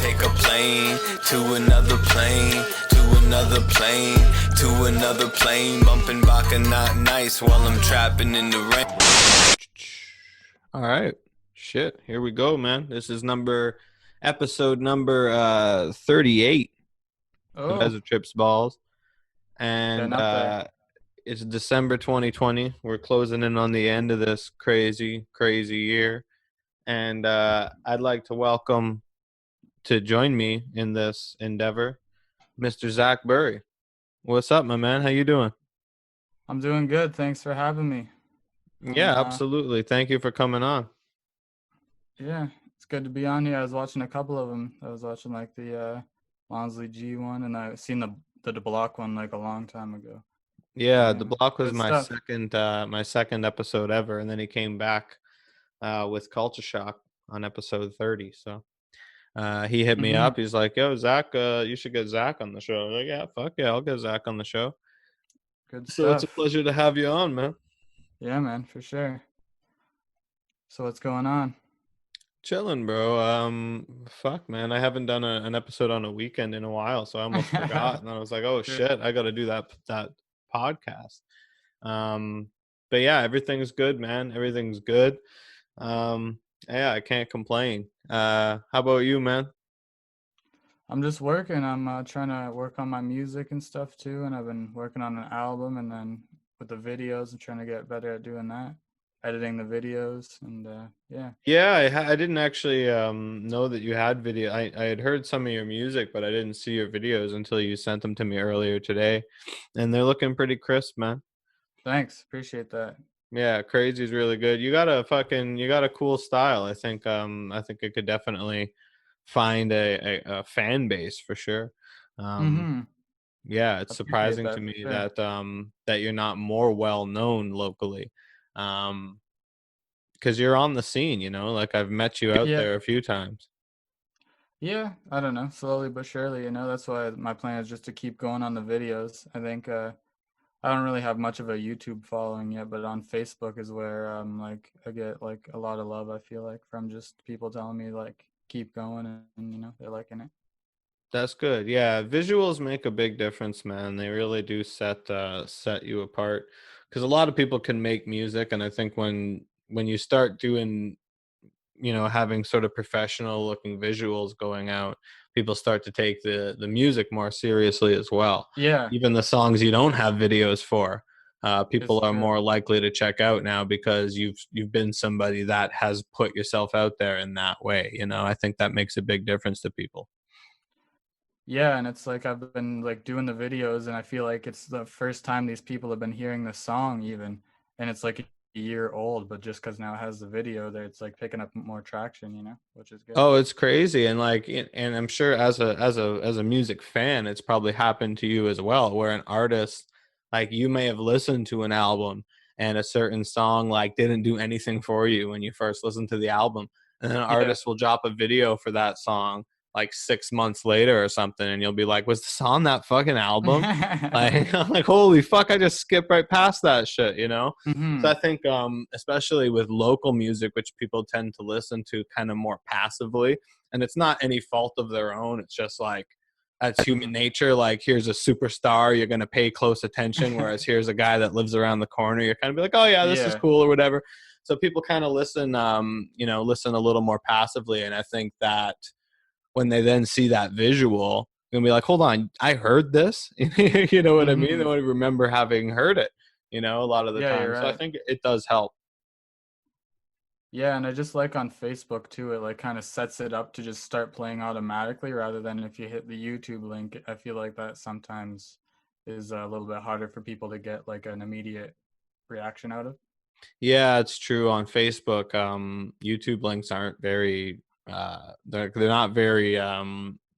take a plane to another plane, to another plane, to another plane, bumping Baka not nice while I'm trapping in the rain. All right. Shit. Here we go, man. This is episode number 38 of Oh, Ezza Trips Balls. getting And up there. it's December 2020. We're closing in on the end of this crazy, crazy year. And I'd like to welcome to join me in this endeavor, Mr. Zach Burry. What's up, my man? How you doing? I'm doing good. Thanks for having me. Yeah, absolutely. Thank you for coming on. Yeah, it's good to be on here. I was watching a couple of them. I was watching like the Lonsley G one, and I've seen the Block one like a long time ago. Yeah, the block was Good my stuff. second episode ever, and then he came back with Culture Shock on episode 30. So he hit me up. He's like, "Yo, Zach, you should get Zach on the show." I was like, yeah, fuck yeah, I'll get Zach on the show. Good So it's a stuff. pleasure to have you on, man. Yeah, man, for sure. So what's going on? Chilling, bro. Fuck, man, I haven't done an episode on a weekend in a while, so I almost forgot, and I was like, oh Sure. shit, I got to do that podcast. But yeah, everything's good, man. Everything's good. Yeah, I can't complain. How about you, man? I'm just working. I'm trying to work on my music and stuff too, and I've been working on an album, and then with the videos, I'm trying to get better at doing that, editing the videos, and yeah. Yeah, I didn't actually know that you had video. I had heard some of your music, but I didn't see your videos until you sent them to me earlier today, and they're looking pretty crisp, man. Thanks, appreciate that. Yeah, Crazy is really good. You got a cool style. I think it could definitely find a fan base for sure. Um, Mm-hmm. yeah, it's Appreciate surprising to that for me sure. that you're not more well known locally. Because you're on the scene, like I've met you out Yeah, there a few times. yeah. I don't know, slowly but surely. That's why my plan is just to keep going on the videos. I think I don't really have much of a YouTube following yet, but on Facebook is where like I get like a lot of love. I feel like from just people telling me like keep going, and they're liking it. That's good. Yeah, visuals make a big difference, man. They really do set you apart. Because a lot of people can make music, and I think when you start doing, having sort of professional looking visuals going out, people start to take the music more seriously as well. Yeah, Even the songs you don't have videos for, it's people are true. more likely to check out now because you've been somebody that has put yourself out there in that way. I think that makes a big difference to people. Yeah, and it's like I've been like doing the videos, and I feel like it's the first time these people have been hearing the song even, and it's like a year old, but just because now it has the video there, it's like picking up more traction, which is good. Oh, it's crazy. And and I'm sure as a music fan, it's probably happened to you as well, where an artist, like, you may have listened to an album and a certain song like didn't do anything for you when you first listened to the album. And then an Yeah. artist will drop a video for that song like 6 months later or something, and you'll be like, was this on that fucking album? Like, I'm like, holy fuck, I just skipped right past that shit. So I Hmm. think, especially with local music, which people tend to listen to kind of more passively, and it's not any fault of their own. It's just like that's human nature. Like, here's a superstar, you're gonna pay close attention, whereas here's a guy that lives around the corner, you're kind of be like, oh yeah, this is Yeah. cool or whatever. So people kind of listen, listen a little more passively, and I think that when they then see that visual, they're gonna be like, hold on, I heard this. You know what I mean? They Hmm. want to remember having heard it, a lot of the Yeah, you're time. So I right. think it does help. Yeah, and I just like on Facebook too, it like kind of sets it up to just start playing automatically rather than if you hit the YouTube link. I feel like that sometimes is a little bit harder for people to get like an immediate reaction out of. Yeah, it's true. On Facebook, YouTube links aren't very they're not very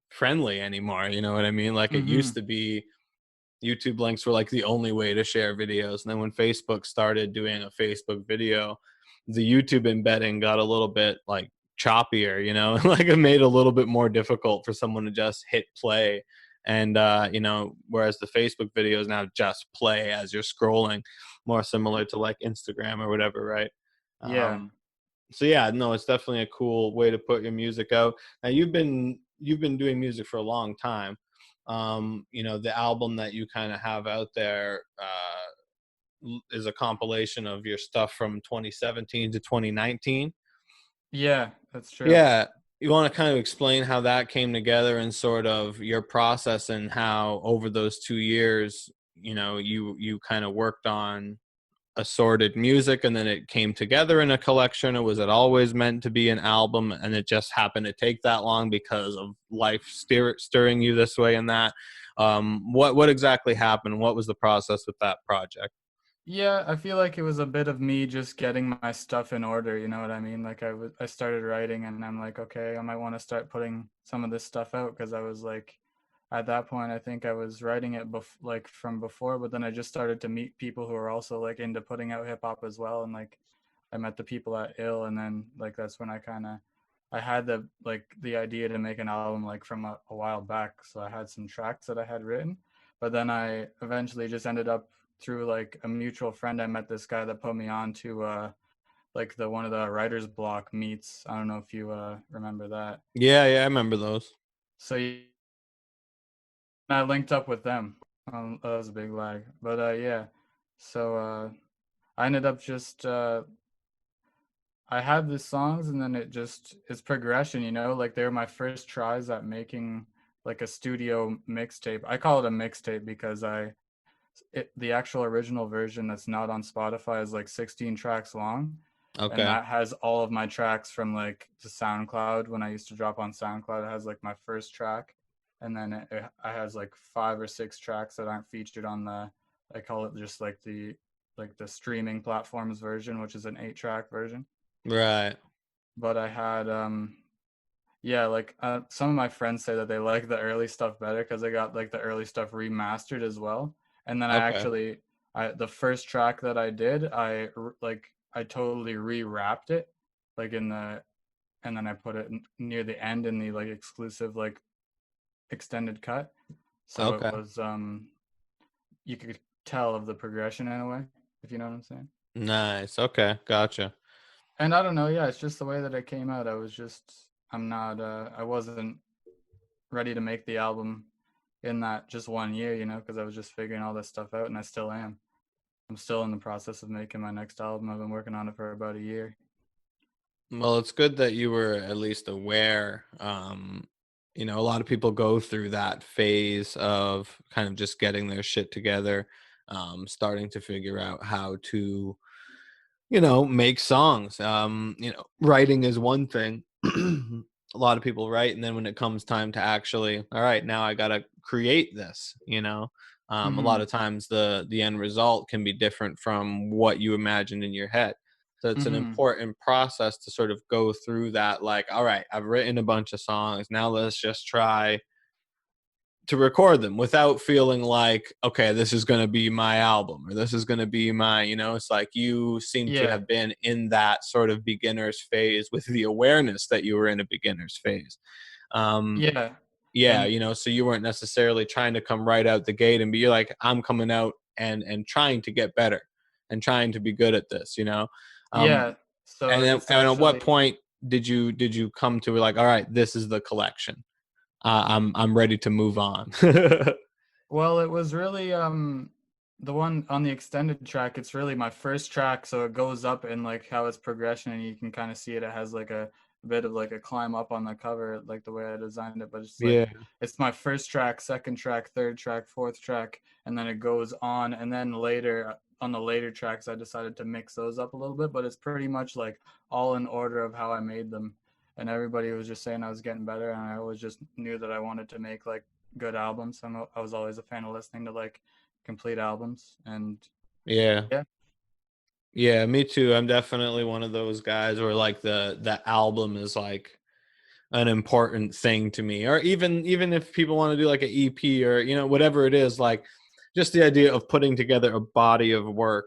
friendly anymore. You know what I mean? Like, it used Hmm. to be YouTube links were like the only way to share videos. And then when Facebook started doing a Facebook video, the YouTube embedding got a little bit like choppier, like it made it a little bit more difficult for someone to just hit play. And, whereas the Facebook videos now just play as you're scrolling, more similar to like Instagram or whatever, right? Yeah. Um, so yeah, no, it's definitely a cool way to put your music out. Now, you've been you've been doing music for a long time. You know, the album that you kind of have out there is a compilation of your stuff from 2017 to 2019. Yeah, that's true. Yeah. You want to kind of explain how that came together and sort of your process and how over those 2 years, you know, you kind of worked on assorted music and then it came together in a collection, or was it always meant to be an album and it just happened to take that long because of life stirring you this way and that? What exactly happened? What was the process with that project? Yeah, I feel like it was a bit of me just getting my stuff in order, you know what I mean? Like I started writing and I'm like, okay, I might want to start putting some of this stuff out because I was like at that point I think I was writing it like from before, but then I just started to meet people who are also like into putting out hip hop as well, and like I met the people at Ill, and then like that's when I had the idea to make an album like from a while back. So I had some tracks that I had written, but then I eventually just ended up through like a mutual friend. I met this guy that put me on to like the one of the writer's block meets. I don't know if you remember that. Yeah, I remember those. So I linked up with them. That was a big lag, but yeah. So I ended up just I had the songs, and then it's progression, you know, like they were my first tries at making like a studio mixtape. I call it a mixtape because the actual original version that's not on Spotify is like 16 tracks long. And Okay. that has all of my tracks from like the SoundCloud. When I used to drop on SoundCloud, it has like my first track. And then it has like 5 or 6 tracks that aren't featured on I call it just like the streaming platforms version, which is an 8-track version. Right. But I had yeah, like some of my friends say that they like the early stuff better because they got like the early stuff remastered as well. And then Okay. the first track that I did, I totally rewrapped it, like and then I put it near the end in the like exclusive like extended cut. So it Okay. was you could tell of the progression in a way, if you know what I'm saying. Nice. Okay. Gotcha. And I don't know, yeah, it's just the way that it came out. I wasn't ready to make the album in that just one year, you know, because I was just figuring all this stuff out, and I still am. I'm still in the process of making my next album. I've been working on it for about a year. Well, it's good that you were at least aware. You know, a lot of people go through that phase of kind of just getting their shit together, starting to figure out how to, you know, make songs. You know, writing is one thing. A lot of people write, and then when it comes time to actually, all right, now I gotta create this, you know. A lot Mm-hmm. of times the end result can be different from what you imagined in your head. So it's an Mm-hmm. important process to sort of go through that, like, all right, I've written a bunch of songs. Now let's just try to record them without feeling like, okay, this is going to be my album or this is going to be my, you know, it's like you seem to Yeah. have been in that sort of beginner's phase with the awareness that you were in a beginner's phase. Um, Yeah. yeah, And you know, so you weren't necessarily trying to come right out the gate and be like, I'm coming out and trying to get better and trying to be good at this, you know. Um, yeah. So and then it's and at what actually point did you come to like, all right, this is the collection. I'm ready to move on. Well, it was really the one on the extended track. It's really my first track, so it goes up in like how it's progression, and you can kind of see it. It has like a bit of like a climb up on the cover, like the way I designed it. But it's Yeah. like it's my first track, second track, third track, fourth track, and then it goes on. And then later on the later tracks, I decided to mix those up a little bit. But it's pretty much like all in order of how I made them. And everybody was just saying I was getting better, and I always just knew that I wanted to make like good albums. I was always a fan of listening to like complete albums, and Yeah. yeah, Yeah, me too. I'm definitely one of those guys where like the album is like an important thing to me. Or even if people want to do like an EP or you know whatever it is, like just the idea of putting together a body of work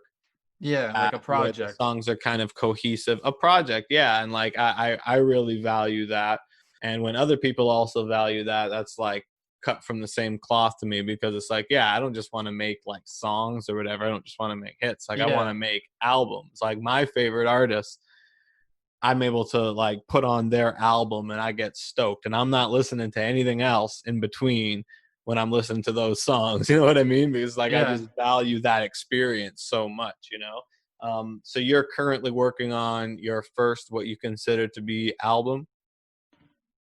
yeah, like a where the project. songs are kind of cohesive, a project, yeah, and like I really value that. And when other people also value that, that's like cut from the same cloth to me because it's like, yeah, I don't just want to make like songs or whatever. I don't just want to make hits. Like I want to Yeah, make albums. Like my favorite artists, I'm able to like put on their album and I get stoked, and I'm not listening to anything else in between when I'm listening to those songs. You know what I mean? Because like I Yeah. just value that experience so much, you know. So you're currently working on your first, what you consider to be, album.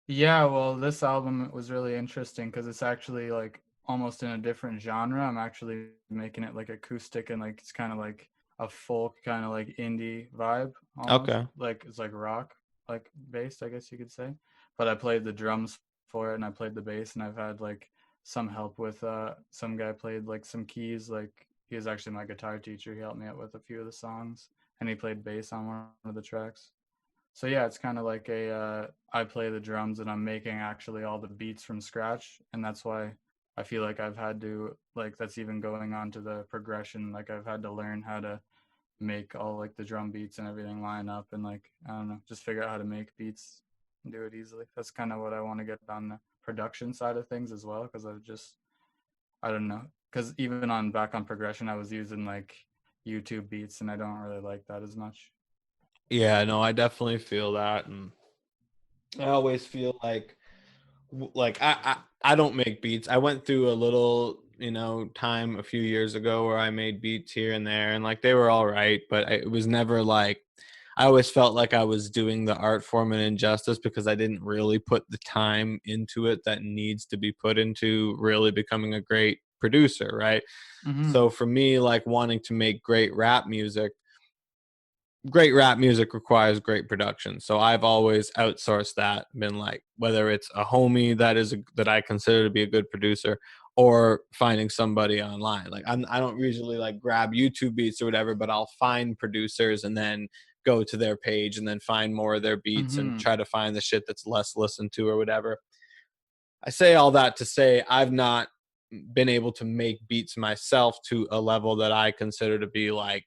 Yeah, well, this album was really interesting because it's actually like almost in a different genre. I'm actually making it like acoustic and like it's kind of like a folk kind of like indie vibe almost. Okay. Like it's like rock like based, I guess you could say. But I played the drums for it and I played the bass and I've had like some help with some guy played like some keys, like he was actually my guitar teacher. He helped me out with a few of the songs and he played bass on one of the tracks. So yeah, it's kind of like I play the drums and I'm making actually all the beats from scratch, and that's why I feel like I've had to, like, that's even going on to the progression. Like I've had to learn how to make all like the drum beats and everything line up, and like I don't know, just figure out how to make beats and do it easily. That's kind of what I want to get on the production side of things as well, because I don't know, because even on back on progression I was using like YouTube beats and I don't really like that as much. Yeah, no, I definitely feel that, and I always feel like I don't make beats. I went through a little, you know, time a few years ago where I made beats here and there, and like they were all right, but it was never like, I always felt like I was doing the art form an injustice because I didn't really put the time into it that needs to be put into really becoming a great producer, right? Mm-hmm. So for me, like wanting to make great rap music requires great production. So I've always outsourced that, been like, whether it's a homie that I consider to be a good producer, or finding somebody online. Like I don't usually like grab YouTube beats or whatever, but I'll find producers and then go to their page and then find more of their beats and Mm-hmm. try to find the shit that's less listened to or whatever. I say all that to say I've not been able to make beats myself to a level that I consider to be like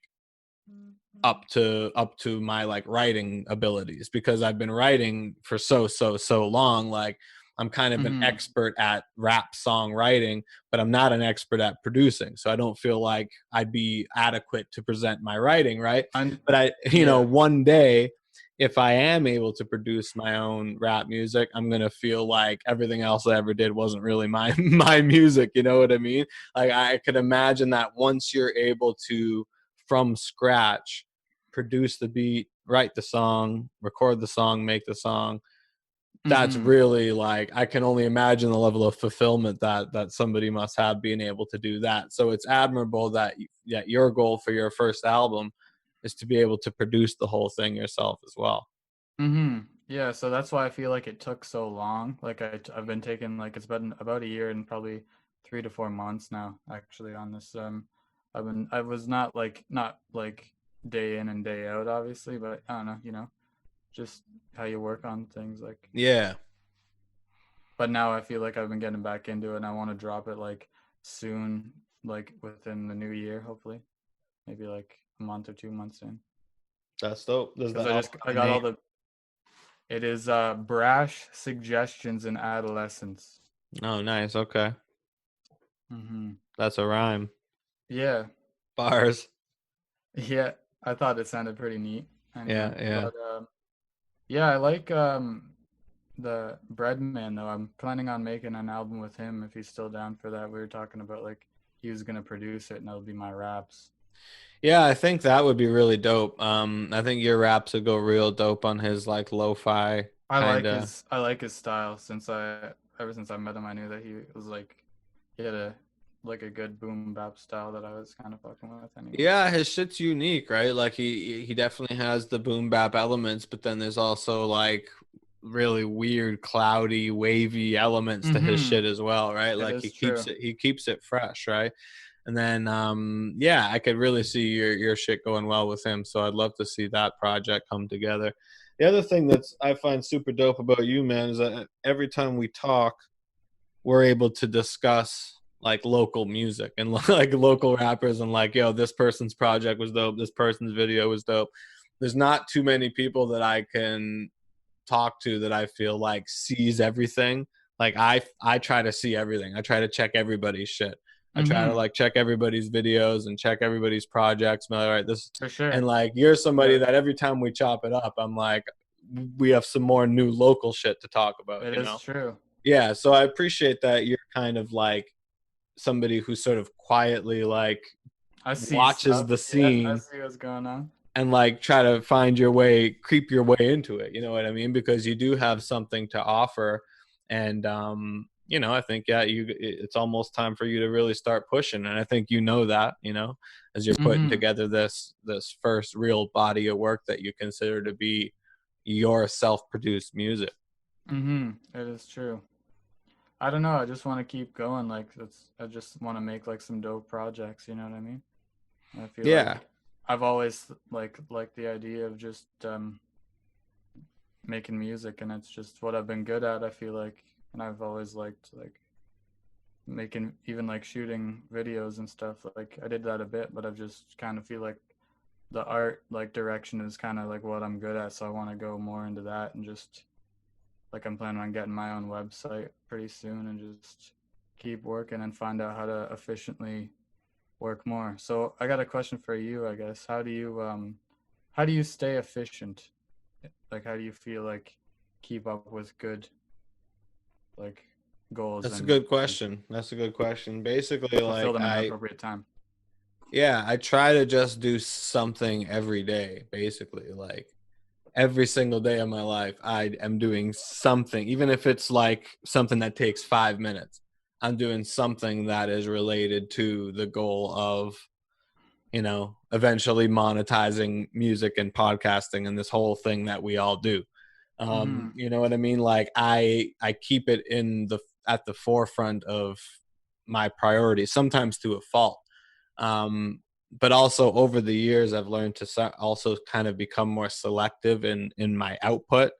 up to my like writing abilities, because I've been writing for so long. Like I'm kind of an Mm-hmm. expert at rap song writing, but I'm not an expert at producing. So I don't feel like I'd be adequate to present my writing, right? And But I, you know, yeah. one day if I am able to produce my own rap music, I'm gonna feel like everything else I ever did wasn't really my my music. You know what I mean? Like I could imagine that once you're able to, from scratch, produce the beat, write the song, record the song, make the song. That's Mm-hmm. really like, I can only imagine the level of fulfillment that somebody must have being able to do that. So it's admirable that your goal for your first album is to be able to produce the whole thing yourself as well. Mm-hmm. Yeah, so that's why I feel like it took so long. Like I've been taking, like, it's been about a year and probably 3 to 4 months now actually on this. I was not like day in and day out obviously, but I don't know, just how you work on things, like. Yeah. But now I feel like I've been getting back into it and I want to drop it like soon, like within the new year, hopefully. Maybe like a month or 2 months in. That's dope. Does Because the album I have a got all name? the it is Brash Suggestions in Adolescence. Oh, nice. Okay. Mm-hmm. That's a rhyme. Yeah. Bars. Yeah. I thought it sounded pretty neat Yeah, anyway. yeah. But yeah, I like the Breadman though. I'm planning on making an album with him if he's still down for that. We were talking about like he was gonna produce it and that'll be my raps. Yeah, I think that would be really dope. I think your raps would go real dope on his like lo-fi kind of. I like his style ever since I met him I knew that he had a good boom bap style that I was kind of fucking with anyway. Yeah, his shit's unique, right? Like he definitely has the boom bap elements, but then there's also like really weird, cloudy, wavy elements to his Mm-hmm. shit as well, right? It Like is true. he keeps it fresh, right? And then yeah, I could really see your shit going well with him. So I'd love to see that project come together. The other thing that's I find super dope about you, man, is that every time we talk, we're able to discuss like local music and like local rappers, and like, yo, this person's project was dope, this person's video was dope. There's not too many people that I can talk to that I feel like sees everything. Like I try to see everything. I try to check everybody's shit. I try to like check everybody's videos and check everybody's projects. I'm like, all right, this For sure. and like you're somebody that every time we chop it up, I'm like, we have some more new local shit to talk about. It is true. Yeah, so I appreciate that you're kind of like somebody who sort of quietly like watches the scene. I see what's going on. And like try to find your way, creep your way into it. You know what I mean? Because you do have something to offer. And, you know, I think, yeah, it's almost time for you to really start pushing. And I think you know that, you know, as you're putting together this first real body of work that you consider to be your self-produced music. It is true. I don't know. I just want to keep going. Like I just want to make like some dope projects. You know what I mean? I feel like I've always liked the idea of just making music, and it's just what I've been good at. I feel like, and I've always liked like making, even like shooting videos and stuff. Like I did that a bit, but I've just kind of feel like the art like direction is kind of like what I'm good at. So I want to go more into that, and just like I'm planning on getting my own website pretty soon, and just keep working and find out how to efficiently work more. So I got a question for you, I guess. How do you stay efficient? Like how do you feel like keep up with good like goals? That's a good question. Basically, fulfill like them in the appropriate time. Yeah, I try to just do something every day, basically. Like every single day of my life, I am doing something, even if it's like something that takes 5 minutes. I'm doing something that is related to the goal of, you know, eventually monetizing music and podcasting and this whole thing that we all do. You know what I mean? Like I keep it at the forefront of my priorities, sometimes to a fault. But also over the years, I've learned to also kind of become more selective in my output.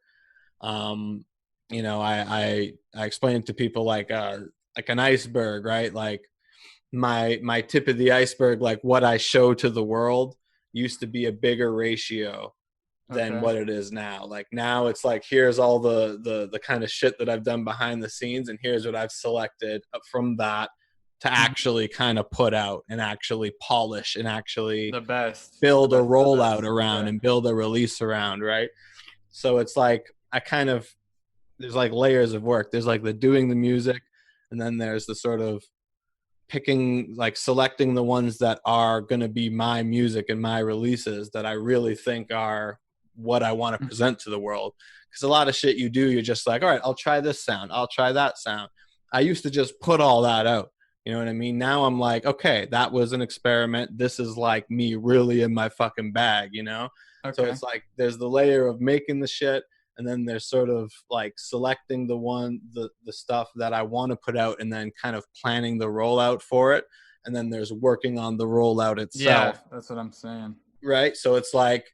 You know, I explain to people like an iceberg, right? Like my tip of the iceberg, like what I show to the world used to be a bigger ratio than what it is now. Like now it's like, here's all the kind of shit that I've done behind the scenes, and here's what I've selected from that to actually kind of put out and actually polish and actually the best build a rollout around and build a release around, right? So it's like there's like layers of work. There's like the doing the music, and then there's the sort of selecting the ones that are going to be my music and my releases that I really think are what I want to present to the world. Because a lot of shit you do, you're just like, all right, I'll try this sound, I'll try that sound. I used to just put all that out. You know what I mean? Now I'm like, okay, that was an experiment. This is like me really in my fucking bag, you know? So it's like there's the layer of making the shit, and then there's sort of like selecting the stuff that I want to put out, and then kind of planning the rollout for it. And then there's working on the rollout itself. Yeah, that's what I'm saying. Right? So it's like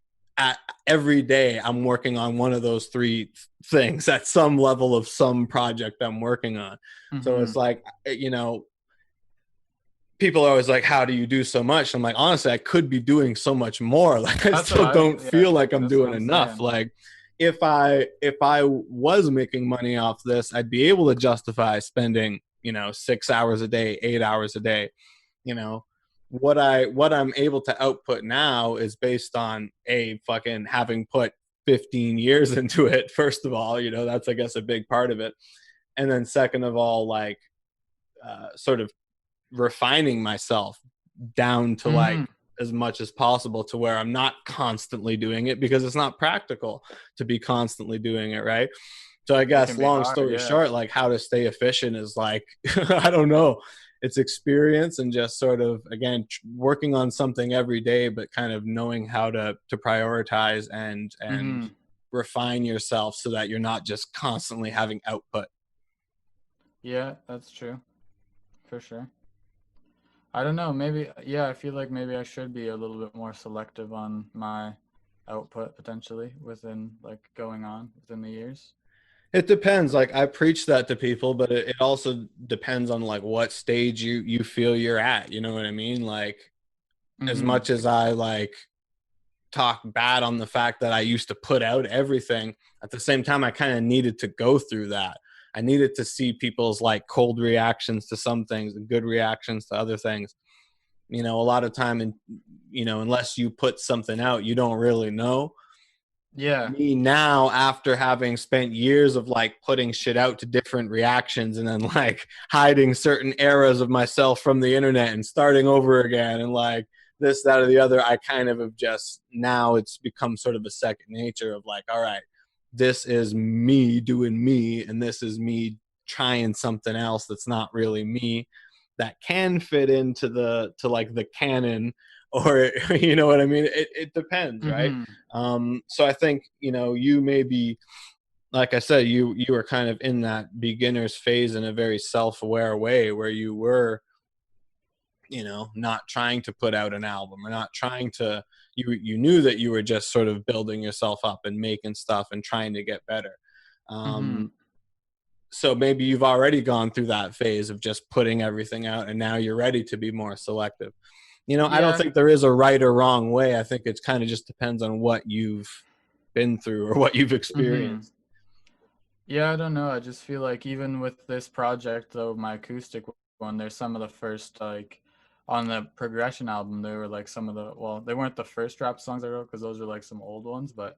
every day I'm working on one of those three things at some level of some project I'm working on. So it's like, you know, people are always like, how do you do so much? I'm like, honestly, I could be doing so much more. Like I still don't feel like I'm doing enough. Like if I was making money off this, I'd be able to justify spending, you know, 6 hours a day, 8 hours a day. You know, what I'm able to output now is based on fucking having put 15 years into it. First of all, you know, that's, I guess, a big part of it. And then second of all, like sort of refining myself down to like as much as possible to where I'm not constantly doing it, because it's not practical to be constantly doing it, right? So I guess long story short, like how to stay efficient is like I don't know, it's experience and just sort of, again, working on something every day, but kind of knowing how to prioritize and refine yourself so that you're not just constantly having output. Yeah, that's true, for sure. I don't know, maybe, yeah, I feel like maybe I should be a little bit more selective on my output potentially within like going on within the years. It depends. Like I preach that to people, but it also depends on like what stage you feel you're at. You know what I mean? Like as much as I like talk bad on the fact that I used to put out everything, at the same time, I kind of needed to go through that. I needed to see people's like cold reactions to some things and good reactions to other things. You know, a lot of time, and you know, unless you put something out, you don't really know. Yeah. Me now, after having spent years of like putting shit out to different reactions and then like hiding certain eras of myself from the internet and starting over again and like this, that, or the other, I kind of have just, now it's become sort of a second nature of like, all right, this is me doing me, and this is me trying something else that's not really me, that can fit into to like the canon, or you know what I mean? It depends, right? Mm-hmm. So I think, you know, you may be, like I said, you were kind of in that beginner's phase in a very self-aware way, where you were, you know, not trying to put out an album, or not trying to, you knew that you were just sort of building yourself up and making stuff and trying to get better. Mm-hmm. So maybe you've already gone through that phase of just putting everything out, and now you're ready to be more selective. You know, I don't Yeah. think there is a right or wrong way. I think it's kind of just depends on what you've been through or what you've Mm-hmm. experienced. Yeah, I don't know. I just feel like even with this project, though, my acoustic one, there's some of the first, like, on the Progression album, they were like some of the, well, they weren't the first rap songs I wrote because those are like some old ones, but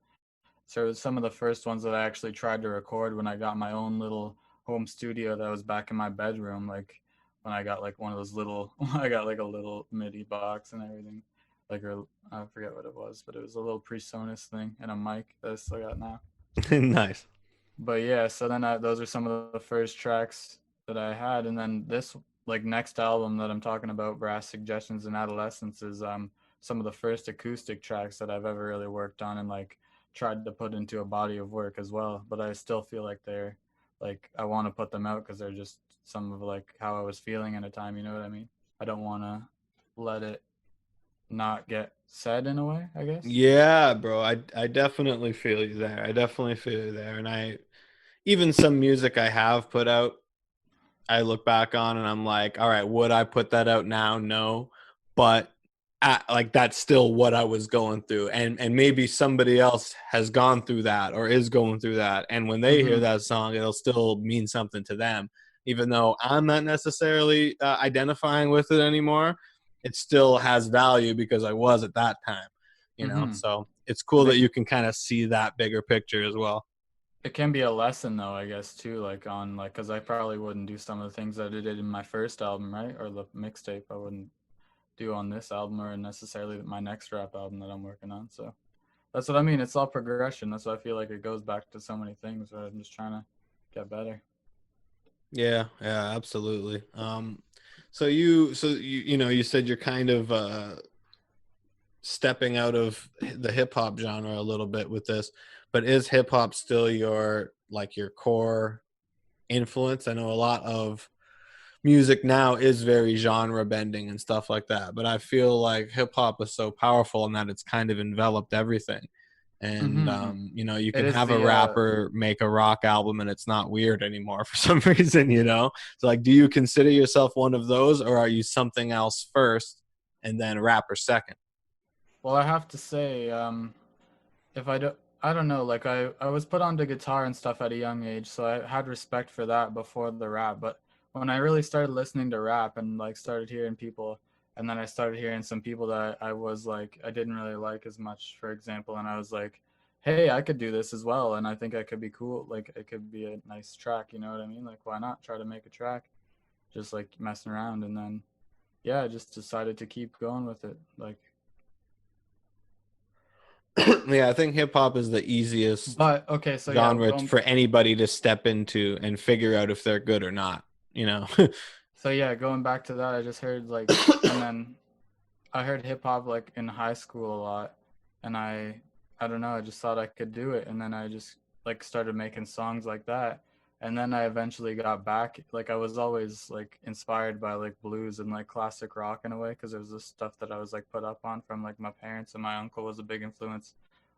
so it was some of the first ones that I actually tried to record when I got my own little home studio that was back in my bedroom. Like when I got like one of those little, I got like a little MIDI box and everything. Like, I forget what it was, but it was a little PreSonus thing and a mic that I still got now. Nice. But yeah, so then those are some of the first tracks that I had, and then this like next album that I'm talking about, Brass Suggestions and Adolescence, is some of the first acoustic tracks that I've ever really worked on and like tried to put into a body of work as well. But I still feel like they're like, I want to put them out because they're just some of like how I was feeling at a time. You know what I mean? I don't want to let it not get said in a way, I guess. Yeah, bro. I definitely feel you there. I definitely feel you there. And I, even some music I have put out, I look back on and I'm like, all right, would I put that out now? No. But like that's still what I was going through. And maybe somebody else has gone through that or is going through that. And when they hear Mm-hmm. that song, it'll still mean something to them. Even though I'm not necessarily identifying with it anymore, it still has value because I was at that time, you know? Mm-hmm. So it's cool And that you can kind of see that bigger picture as well. it can be a lesson though, I guess too, like on like, because I probably wouldn't do some of the things that I did in my first album, right, or the mixtape. I wouldn't do on this album or necessarily my next rap album that I'm working on. So that's what I mean. It's all progression. That's why I feel like it goes back to so many things where I'm just trying to get better. Yeah, yeah, absolutely. So you know, you said you're kind of stepping out of the hip hop genre a little bit with this, but is hip hop still your like your core influence? I know a lot of music now is very genre bending and stuff like that, but I feel like hip hop is so powerful in that it's kind of enveloped everything. And Mm-hmm. you know, you It can is have a the rapper make a rock album and it's not weird anymore for some reason, you know? So like, do you consider yourself one of those, or are you something else first and then rapper second? well, I have to say, if I don't know, like I was put onto guitar and stuff at a young age, so I had respect for that before the rap. But when I really started listening to rap and like started hearing people, and then I started hearing some people that I was like I didn't really like as much, for example, and I was like, hey, I could do this as well, and I think I could be cool, like it could be a nice track, you know what I mean? Like why not try to make a track, just like messing around, and then yeah, I just decided to keep going with it, like. Yeah, I think hip hop is the easiest But okay, so yeah, genre for anybody to step into and figure out if they're good or not, you know? so yeah, going back to that, I just heard like, and then I heard hip hop like in high school a lot, and I don't know, I just thought I could do it, and then I just like started making songs like that, and then I eventually got back. Like I was always like inspired by like blues and like classic rock in a way, because it was the stuff that I was like put up on from like my parents, and my uncle was a big influence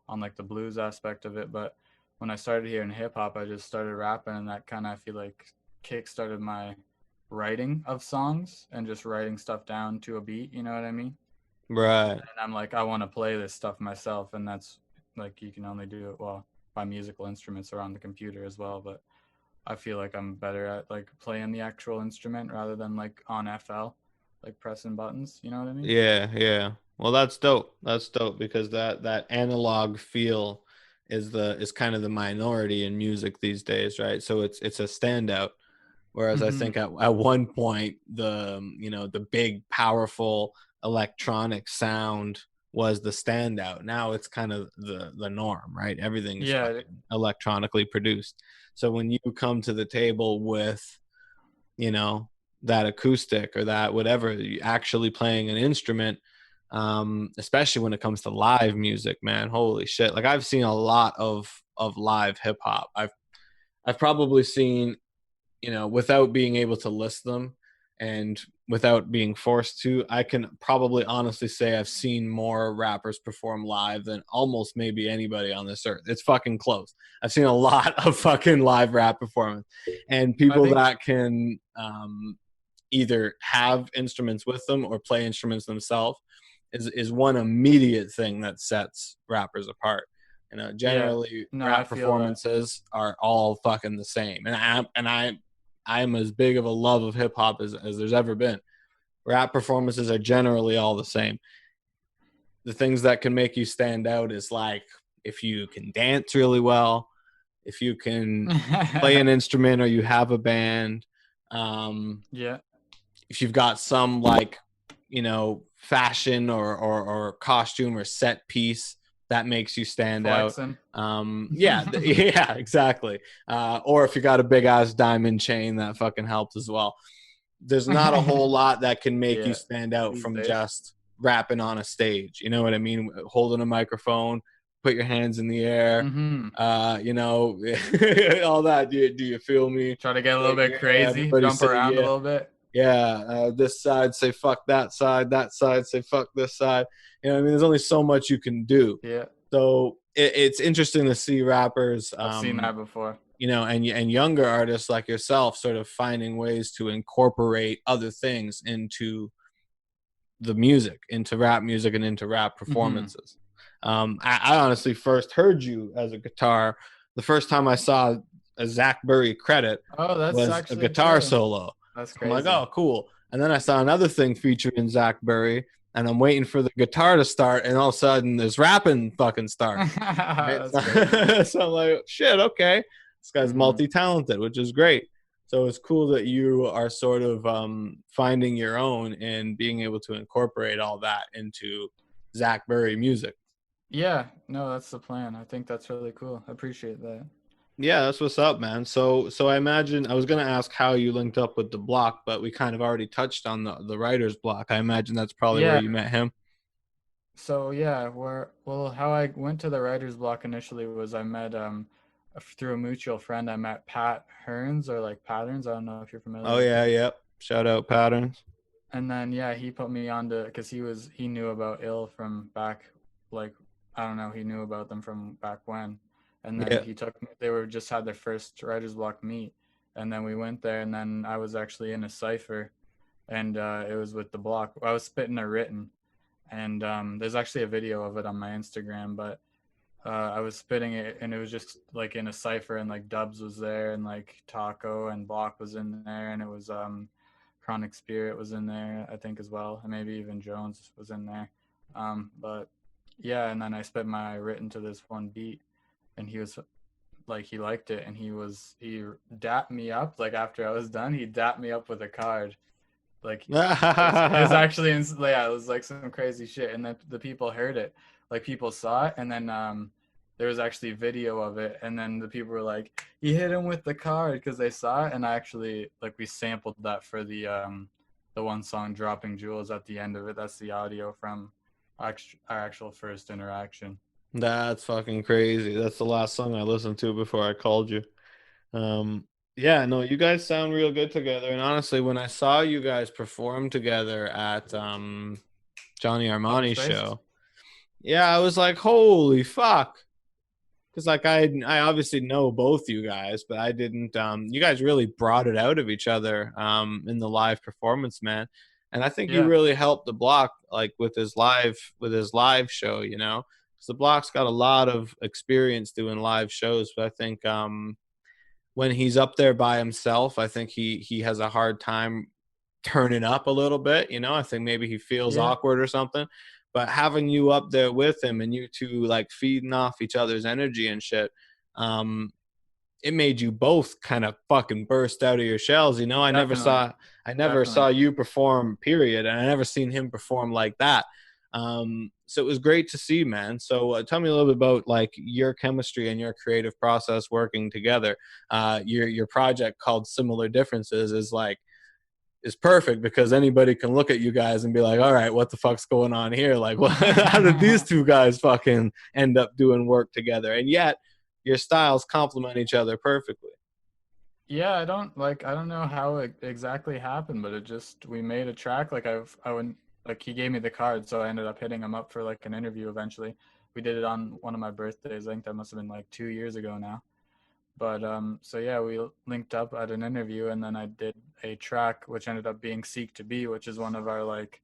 on like the blues aspect of it. But when I started hearing hip hop, I just started rapping, and that kind of I feel like kick started my writing of songs and just writing stuff down to a beat, you know what I mean? Right. And I'm like, I want to play this stuff myself, and that's like you can only do it well by musical instruments or on the computer as well. But I feel like I'm better at like playing the actual instrument rather than like on FL, like pressing buttons. You know what I mean? Yeah, yeah. Well, that's dope. That's dope because that analog feel is kind of the minority in music these days, right? So it's a standout. Whereas I think at one point the the big powerful electronic sound was the standout. Now it's kind of the norm, right? Everything's Yeah, fucking electronically produced. So when you come to the table with you know that acoustic or that whatever, actually playing an instrument, especially when it comes to live music, man, holy shit. Like I've seen a lot of live hip hop. I've probably seen, without being able to list them and without being forced to, I can probably honestly say I've seen more rappers perform live than almost maybe anybody on this earth. It's fucking close. I've seen a lot of fucking live rap performance, and I people think that can either have instruments with them or play instruments themselves is one immediate thing that sets rappers apart. yeah. Generally No, I rap feel that. performances are all fucking the same. I'm as big of a love of hip hop as there's ever been. Rap performances are generally all the same. The things that can make you stand out is like if you can dance really well, if you can play an instrument or you have a band, Yeah. if you've got some like fashion or costume or set piece that makes you stand out. Flexing. Yeah, exactly. Or if you got a big ass diamond chain, that fucking helps as well. There's not a whole lot that can make you Yeah. stand out These from days. just rapping on a stage. You know what I mean? Holding a microphone, put your hands in the air, all that. Do you feel me? Try to get a little Like, bit yeah, crazy, everybody jump say around a yeah. little bit. Yeah, this side say fuck that side say fuck this side. I mean, there's only so much you can do. Yeah. So it's interesting to see rappers, I've seen that before. and younger artists like yourself sort of finding ways to incorporate other things into the music, into rap music and into rap performances. I honestly first heard you as a guitar. The first time I saw a Zach Berry credit Oh, that's was a actually guitar true. solo. That's So I'm like, crazy. oh, cool. And then I saw another thing featuring Zach Berry, and I'm waiting for the guitar to start, and all of a sudden, this rapping fucking starts. Right? That's crazy. So I'm like, shit, okay. This guy's multi-talented, which is great. So it's cool that you are sort of finding your own and being able to incorporate all that into Zach Berry music. Yeah, no, that's the plan. I think that's really cool. I appreciate that. Yeah, that's what's up, man. So I imagine I was gonna ask how you linked up with the block, but we kind of already touched on the writer's block. I imagine that's probably where Yeah. you met him. So yeah, how I went to the writer's block initially was I met through a mutual friend. I met Pat Hearns, or like Patterns. I don't know if you're familiar Oh with yeah, him. yep. Shout out Patterns. And then yeah, he put me on to, because he knew about Ill from back, like, I don't know, he knew about them from back when. And then Yeah. they were just had their first writer's block meet, and then we went there, and then I was actually in a cipher, and it was with the block. I was spitting a written, and there's actually a video of it on my Instagram, but I was spitting it, and it was just like in a cipher, and like Dubs was there, and like Taco and Block was in there, and it was Chronic Spirit was in there, I think, as well, and maybe even Jones was in there. But yeah, and then I spit my written to this one beat, and he was like, he liked it, and he dapped me up, like after I was done, he dapped me up with a card. Like it was actually yeah, it was like some crazy shit, and then the people heard it, like people saw it, and then there was actually video of it, and then the people were like, "He hit him with the card," because they saw it, and I actually, like, we sampled that for the one song, "Dropping Jewels," at the end of it. That's the audio from our actual first interaction. That's fucking crazy. That's the last song I listened to before I called you. Yeah, no, you guys sound real good together. And honestly, when I saw you guys perform together at Johnny Open Armani's Space. show, yeah, I was like, holy fuck. Because like I obviously know both you guys, but I didn't you guys really brought it out of each other in the live performance, man. And I think you Yeah. really helped the block like with his live show, because the block's got a lot of experience doing live shows, but I think when he's up there by himself, I think he has a hard time turning up a little bit. You know, I think maybe he feels Yeah, awkward or something. But having you up there with him and you two like feeding off each other's energy and shit, it made you both kind of fucking burst out of your shells. You know, definitely, I never definitely. saw you perform, period, and I never seen him perform like that. So it was great to see, man. So tell me a little bit about like your chemistry and your creative process working together. Your project called Similar Differences is perfect because anybody can look at you guys and be like, all right, what the fuck's going on here? Like, how did these two guys fucking end up doing work together? And yet your styles complement each other perfectly. Yeah, I don't know how it exactly happened, but it just we made a track. Like I wouldn't like he gave me the card, so I ended up hitting him up for like an interview eventually. We did it on one of my birthdays. I think that must have been like 2 years ago now. But so yeah, we linked up at an interview, and then I did a track which ended up being Seek to Be, which is one of our like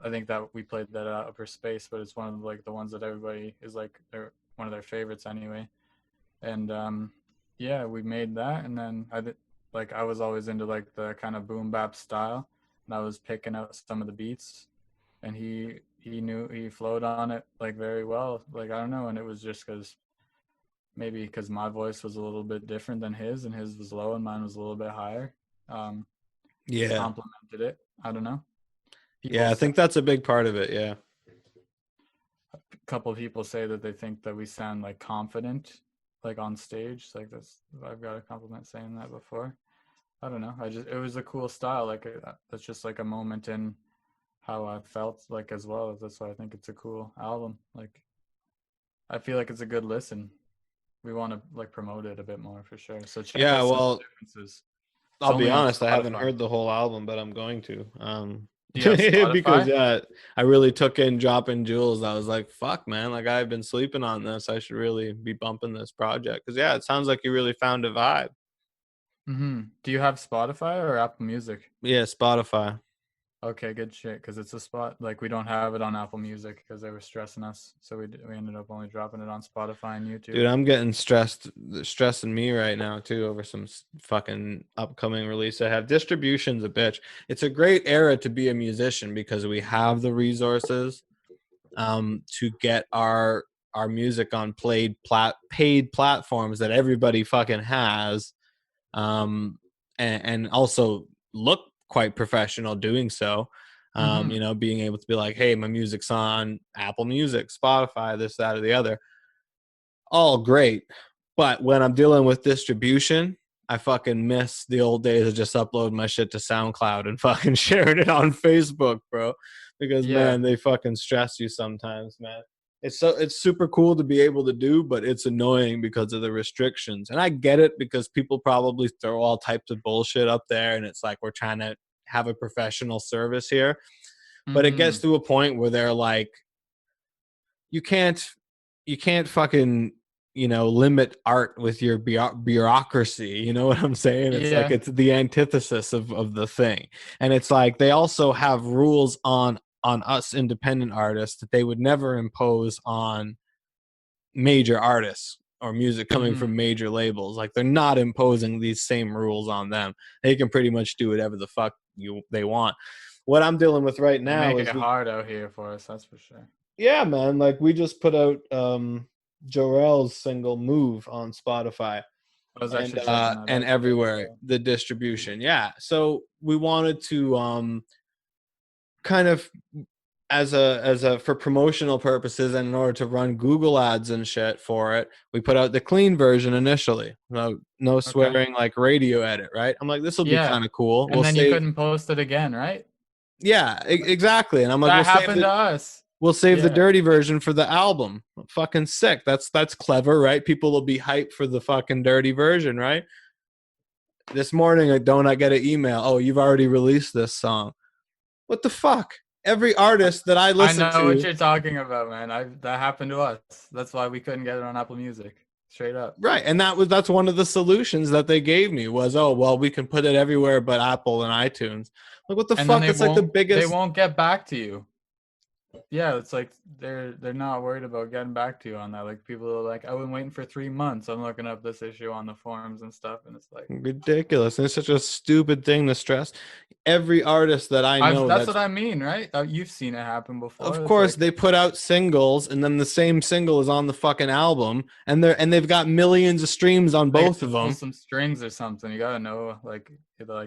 I think that we played that at Upper Space, but it's one of like the ones that everybody is like they're one of their favorites anyway. And yeah, we made that, and then I did like I was always into like the kind of boom bap style, and I was picking out some of the beats, and he knew he flowed on it like very well. Like I don't know, and it was just because maybe because my voice was a little bit different than his, and his was low and mine was a little bit higher. Um, just Yeah. complemented it. I don't know. Yeah, People I say think that's a big part of it. Yeah. a couple of people say that they think that we sound like confident, like on stage. Like that's I've got a compliment saying that before. I don't know. It was a cool style. Like that's just like a moment in how I felt like as well. That's why I think it's a cool album. Like I feel like it's a good listen. We want to like promote it a bit more for sure. So check Yeah. out Simple Well, Differences. It's I'll be only on honest, I haven't Spotify. heard the whole album, but I'm going to. Do you have Because Spotify? yeah, I really took in Dropping Jewels. I was like, fuck, man, like I've been sleeping on this. I should really be bumping this project. Because yeah, it sounds like you really found a vibe. Do you have Spotify or Apple Music? Yeah, Spotify. Okay, good shit. Because it's a spot like we don't have it on Apple Music because they were stressing us, so we ended up only dropping it on Spotify and YouTube. Dude, I'm getting stressing me right now too over some fucking upcoming release. I have distribution's a bitch. It's a great era to be a musician because we have the resources to get our music on paid platforms that everybody fucking has, and also look quite professional doing so. Mm-hmm. You know, being able to be like, hey, my music's on Apple Music, Spotify, this, that, or the other. All great. But when I'm dealing with distribution, I fucking miss the old days of just uploading my shit to SoundCloud and fucking sharing it on Facebook, bro. Because Yeah. man, they fucking stress you sometimes, man. It's super cool to be able to do, but it's annoying because of the restrictions. And I get it because people probably throw all types of bullshit up there and it's like we're trying to have a professional service here. But it Mm-hmm. gets to a point where they're like, you can't fucking limit art with your bureaucracy. You know what I'm saying? It's like Yeah. it's the antithesis of the thing. And it's like they also have rules on us independent artists that they would never impose on major artists or music coming Mm-hmm. from major labels. Like they're not imposing these same rules on them. They can pretty much do whatever the fuck they want. What I'm dealing with right They now make it is hard out here for us, that's for sure. yeah, man. Like we just put out Jorel's single "Move" on Spotify I was actually checking that and out today as everywhere well. the distribution. Yeah, so we wanted to kind of as a for promotional purposes and in order to run Google ads and shit for it, we put out the clean version initially. No Okay. swearing, like radio edit, right? I'm like, this will be Yeah. kind of cool. And We'll then you save. couldn't post it again, right? Yeah, exactly. And I'm like, That happened to us. we'll save the Yeah. dirty version for the album. Fucking sick. That's clever, right? People will be hyped for the fucking dirty version, right? This morning, I get an email. Oh, you've already released this song. What the fuck? Every artist that I I listen know what to, you're talking about, man. That happened to us. That's why we couldn't get it on Apple Music. Straight up. right? And that's one of the solutions that they gave me was, oh, well, we can put it everywhere but Apple and iTunes. Like, what the And then fuck? It's like the they biggest. won't get back to you. Yeah, it's like they're not worried about getting back to you on that. Like people are like, I've been waiting for 3 months. I'm looking up this issue on the forums and stuff, and it's like Ridiculous. And it's such a stupid thing to stress. Every artist that I I've know that's that's what I mean, right? You've seen it happen before. of It's course like they put out singles and then the same single is on the fucking album and they've got millions of streams on they both gotta of pull them. some strings or something. You gotta know,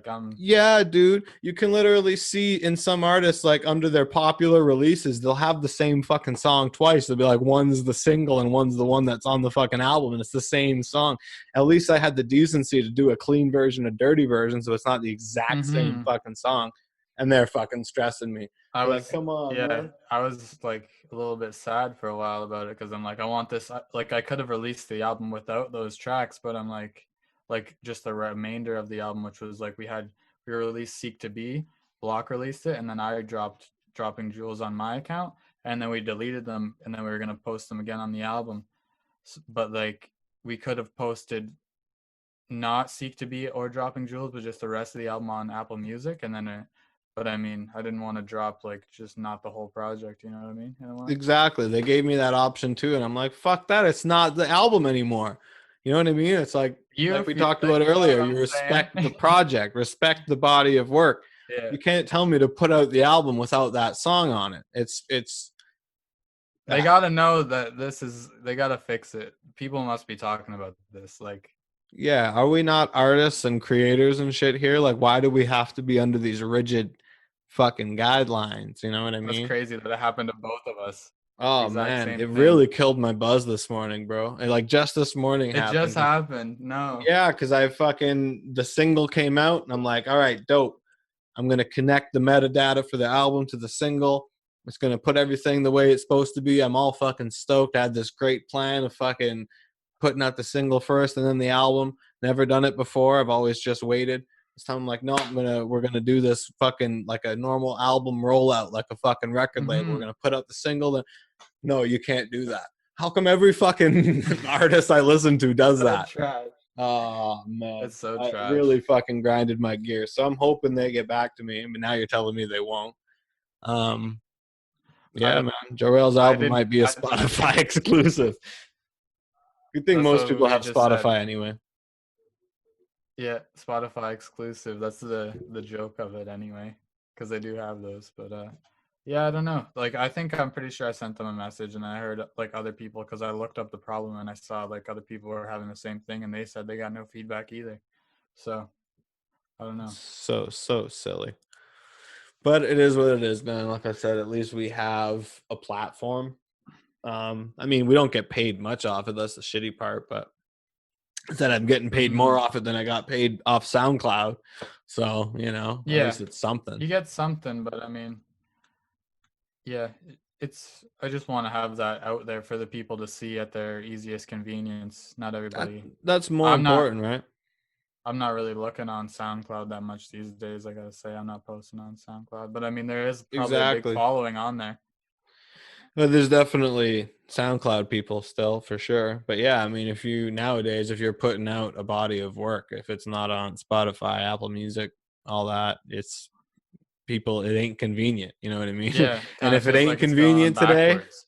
I'm Yeah, dude, you can literally see in some artists like under their popular releases, they'll have the same fucking song twice. They'll be like, one's the single and one's the one that's on the fucking album, and it's the same song. At least I had the decency to do a clean version, a dirty version, so it's not the exact same hmm fucking song. And they're fucking stressing me. I Like, was, come on, yeah, man. I was like a little bit sad for a while about it because I'm like, I want this. Like, I could have released the album without those tracks, but I'm like just the remainder of the album, which was like we released Seek to Be, Block released it, and then I dropped Dropping Jewels on my account, and then we deleted them, and then we were gonna post them again on the album. But like, we could have posted not Seek to Be or Dropping Jewels, but just the rest of the album on Apple Music, and then but I mean, I didn't want to drop like just not the whole project, you know what I mean? In a way. Exactly. They gave me that option too, and I'm like, fuck that. It's not the album anymore. You know what I mean? It's You like we feel talked it, about you know what earlier. You I'm respect the saying? project, respect the body of work. Yeah. You can't tell me to put out the album without that song on it. It's They gotta know that they gotta fix it. People must be talking about this. Like, yeah. Are we not artists and creators and shit here? Like, why do we have to be under these rigid fucking guidelines? You know what I that's mean? crazy that it happened to both of us. The Oh exact man, same it thing. really killed my buzz this morning, bro. And like just this morning It just happened. happened. No. Yeah, because the single came out and I'm like, all right, dope. I'm going to connect the metadata for the album to the single. It's going to put everything the way it's supposed to be. I'm all fucking stoked. I had this great plan of fucking putting out the single first and then the album. Never done it before. I've always just waited. This time I'm like, no, we're gonna do this fucking like a normal album rollout, like a fucking record label. We're Mm-hmm. gonna put out the single. Then no, you can't do that. How come every fucking artist I listen to does So that? trash. Oh man, It's so I trash. really fucking grinded my gears. So I'm hoping they get back to me. But now you're telling me they won't. Um, I yeah, don't man, know. Joel's I album didn't. might be a Spotify exclusive. Good thing That's most what people we have just said. Spotify anyway. Yeah, Spotify exclusive. That's the joke of it anyway, because they do have those. But yeah, I don't know. Like, I think I'm pretty sure I sent them a message, and I heard like other people because I looked up the problem and I saw like other people were having the same thing, and they said they got no feedback either. So I don't know. So silly. But it is what it is, man. Like I said, at least we have a platform. I mean, we don't get paid much off it. That's the shitty part, but instead I'm getting paid Mm-hmm. more off it than I got paid off SoundCloud. So, at Yeah, least it's something. you get something, but I mean, yeah, it's. I just want to have that out there for the people to see at their easiest convenience. Not everybody. That's more I'm not. important, right? I'm not really looking on SoundCloud that much these days. I gotta say, I'm not posting on SoundCloud, but I mean, there is probably a big Exactly. following on there. But there's definitely SoundCloud people still for sure. But yeah, I mean, if you're putting out a body of work, if it's not on Spotify, Apple Music, all that, it's people, it ain't convenient. You know what I mean? Yeah, And kind of if it feels ain't like it's going convenient today, backwards.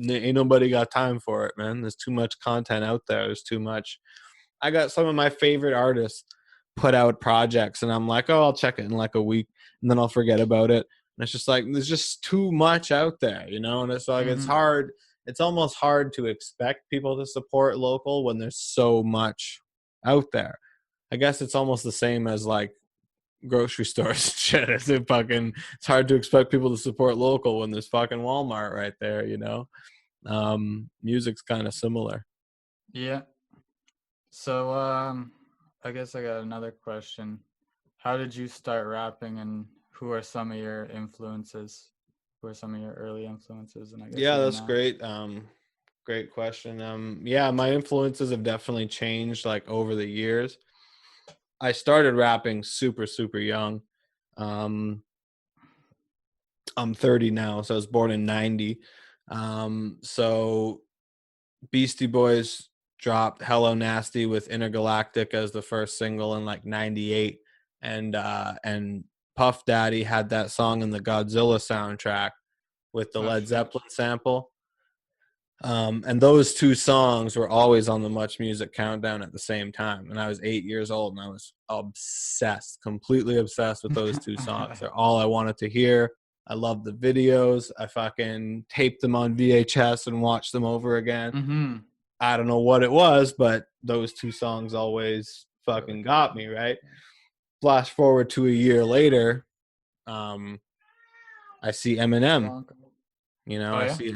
ain't nobody got time for it, man. There's too much content out there. There's too much. I got some of my favorite artists put out projects, and I'm like, oh, I'll check it in like a week, and then I'll forget about it. And it's just like there's just too much out there, And it's like it's Mm-hmm. hard. It's almost hard to expect people to support local when there's so much out there. I guess it's almost the same as like grocery stores and shit. It's hard to expect people to support local when there's fucking Walmart right there. Music's kind of similar. Yeah. So, I guess I got another question. How did you start rapping, and who are some of your influences? Who are some of your early influences, and I guess Yeah, even that's now? great. Great question. Yeah, my influences have definitely changed like over the years. I started rapping super, super young. Um, I'm 30 now, so I was born in 90. So Beastie Boys dropped Hello Nasty with Intergalactic as the first single in like 98. And Puff Daddy had that song in the Godzilla soundtrack with the Oh, Led shit. Zeppelin sample. And those two songs were always on the Much Music Countdown at the same time. And I was 8 years old, and I was obsessed, completely obsessed with those two songs. They're all I wanted to hear. I loved the videos. I fucking taped them on VHS and watched them over again. Mm-hmm. I don't know what it was, but those two songs always fucking got me, right? Flash forward to a year later, I see Eminem. You know, Oh, I yeah? see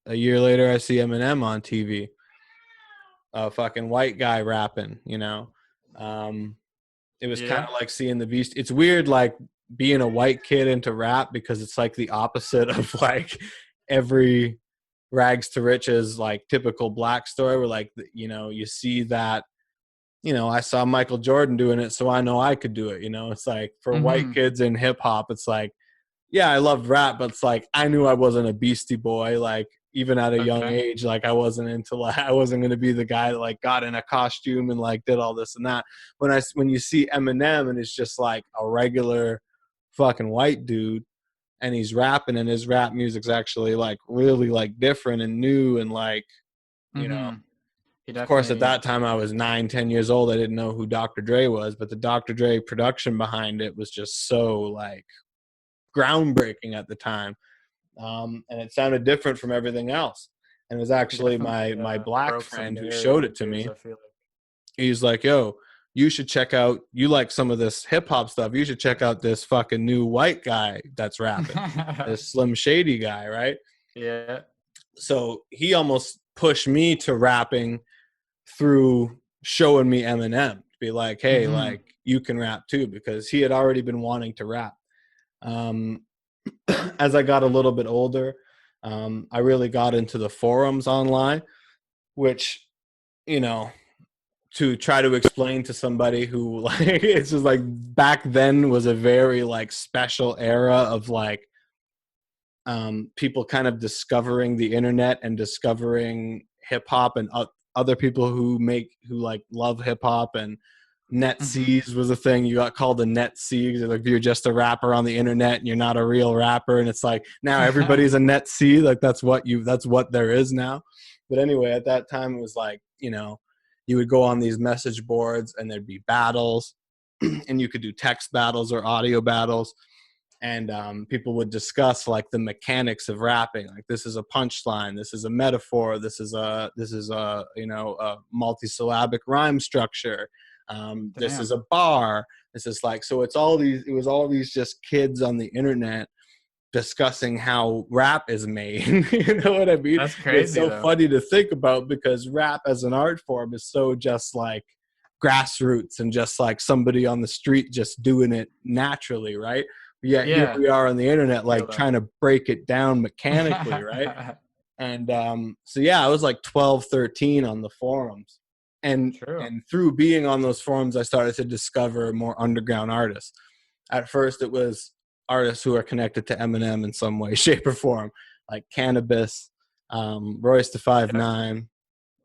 a year later, I see Eminem on TV. A fucking white guy rapping, you know. It was kind Yeah. of like seeing the beast. It's weird, like being a white kid into rap, because it's like the opposite of like every rags to riches, like typical black story where like, you know, you see that, you know, I saw Michael Jordan doing it, so I know I could do it. You know, it's like for white Mm-hmm. kids in hip hop, it's like, yeah, I loved rap, but it's like I knew I wasn't a Beastie Boy. Like even at a young Okay. age, like I wasn't into like I wasn't gonna be the guy that like got in a costume and like did all this and that. When you see Eminem and it's just like a regular fucking white dude and he's rapping and his rap music's actually like really like different and new and like, you know. Mm-hmm. He Of course, at definitely. that time I was 9, 10 years old. I didn't know who Dr. Dre was, but the Dr. Dre production behind it was just so like groundbreaking at the time, and it sounded different from everything else. And it was He actually definitely my black broke some friend who showed it to barriers, me. I feel He's like, "Yo, you should check out. You like some of this hip hop stuff. You should check out this fucking new white guy that's rapping, like. this Slim Shady guy, right?" Yeah. So he almost pushed me to rapping through showing me Eminem to be like, hey, Mm-hmm. like you can rap too, because he had already been wanting to rap. As I got a little bit older, I really got into the forums online, which, you know, to try to explain to somebody who like it's just like back then was a very like special era of like people kind of discovering the internet and discovering hip hop and other people who like love hip hop. And net Mm-hmm. Cs was a thing. You got called a net C, like if you're just a rapper on the internet and you're not a real rapper. And it's like now everybody's a net C, like that's what there is now. But anyway, at that time it was like, you know, you would go on these message boards and there'd be battles and you could do text battles or audio battles, and people would discuss like the mechanics of rapping. Like this is a punchline, this is a metaphor, this is a you know, a multisyllabic rhyme structure, this is Damn. a bar, this is like, so it was all these just kids on the internet discussing how rap is made. You know what I mean? That's And it's crazy so though. funny to think about, because rap as an art form is so just like grassroots and just like somebody on the street just doing it naturally, right? Yet here Yeah. we are on the internet Feel like trying to break it down mechanically, right? that. And so yeah, I was like 12, 13 on the forums. And True. through being on those forums, I started to discover more underground artists. At first it was artists who are connected to Eminem in some way, shape, or form, like Cannabis, Royce the 5'9",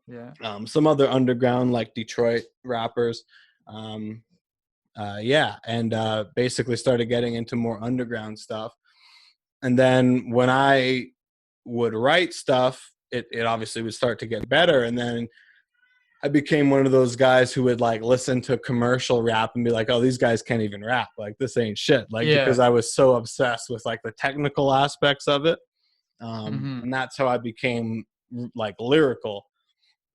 Yeah. some other underground like Detroit rappers. Yeah, and basically started getting into more underground stuff. And then when I would write stuff, it obviously would start to get better. And then I became one of those guys who would like listen to commercial rap and be like, oh, these guys can't even rap. Like this ain't shit. Like, because Yeah. I was so obsessed with like the technical aspects of it. Mm-hmm. And that's how I became like lyrical.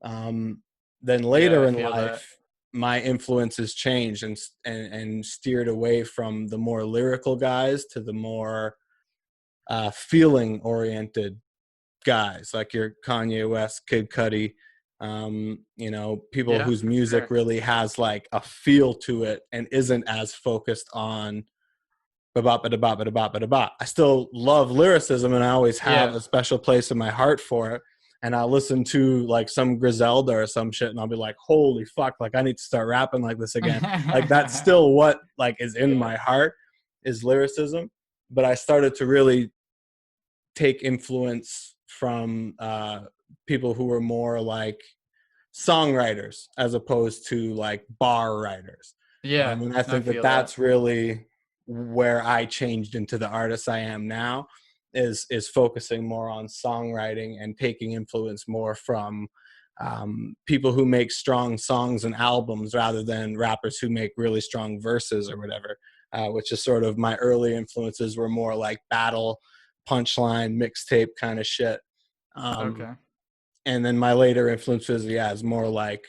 Then later Yeah, I in feel that. life, my influences changed and steered away from the more lyrical guys to the more feeling oriented guys, like your Kanye West, Kid Cudi, you know, people Yeah, whose for music sure. really has like a feel to it and isn't as focused on ba-ba-ba-da-ba-ba-da-ba-ba-da-ba. I still love lyricism and I always have Yeah. a special place in my heart for it. And I'll listen to like some Griselda or some shit and I'll be like, holy fuck, like I need to start rapping like this again. Like that's still what like is in Yeah. my heart, is lyricism. But I started to really take influence from people who were more like songwriters as opposed to like bar writers. Yeah, And I I think that feel that. that's really where I changed into the artist I am now. is focusing more on songwriting and taking influence more from people who make strong songs and albums rather than rappers who make really strong verses or whatever, which is sort of my early influences were more like battle, punchline, mixtape kind of shit. Okay. And then my later influences, yeah, is more like,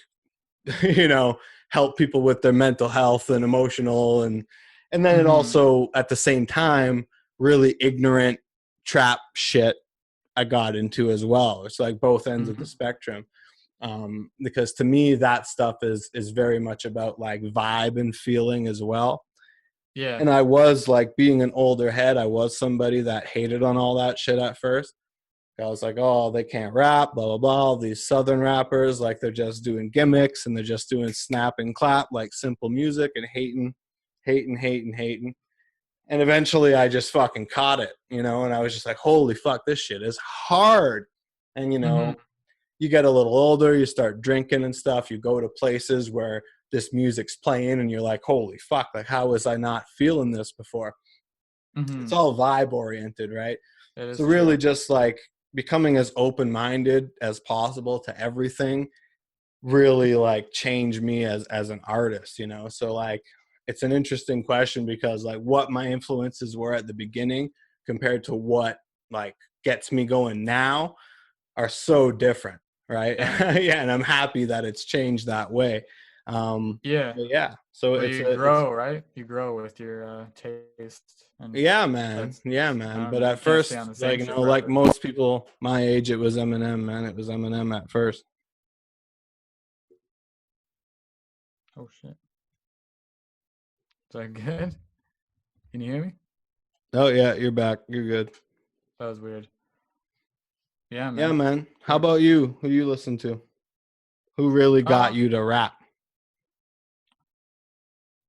you know, help people with their mental health and emotional. And then it also, at the same time, really ignorant trap shit I got into as well. It's like both ends of the spectrum. Because to me, that stuff is very much about like vibe and feeling as well. Yeah. And I was like, being an older head, I was somebody that hated on all that shit at first. I was like, oh, they can't rap, blah, blah, blah. All these Southern rappers, like they're just doing gimmicks and they're just doing snap and clap, like simple music, and hating. And eventually I just fucking caught it, you know, and I was just like, holy fuck, this shit is hard. And, you know, you get a little older, you start drinking and stuff, you go to places where this music's playing and you're like, holy fuck, like how was I not feeling this before? It's all vibe oriented, right? It is So really true. just like becoming as open-minded as possible to everything really like changed me as an artist, you know. So like it's an interesting question because like what my influences were at the beginning compared to what like gets me going now are so different, right? Yeah, and I'm happy that it's changed that way. Yeah. But yeah, so Well, it's you it's grow, right? You grow with your taste, and yeah, man. that's, Yeah, I man. don't But know. You at can't stay first, on the same like, you shit know, like forever. most people my age, it was Eminem, man. It was Eminem at first. Oh shit. Is that good? Can you hear me? Oh yeah, you're back. You're good. That was weird. Yeah, Yeah, man. man. How Pretty- about you? Who you listen to? Who really got Um, you to rap?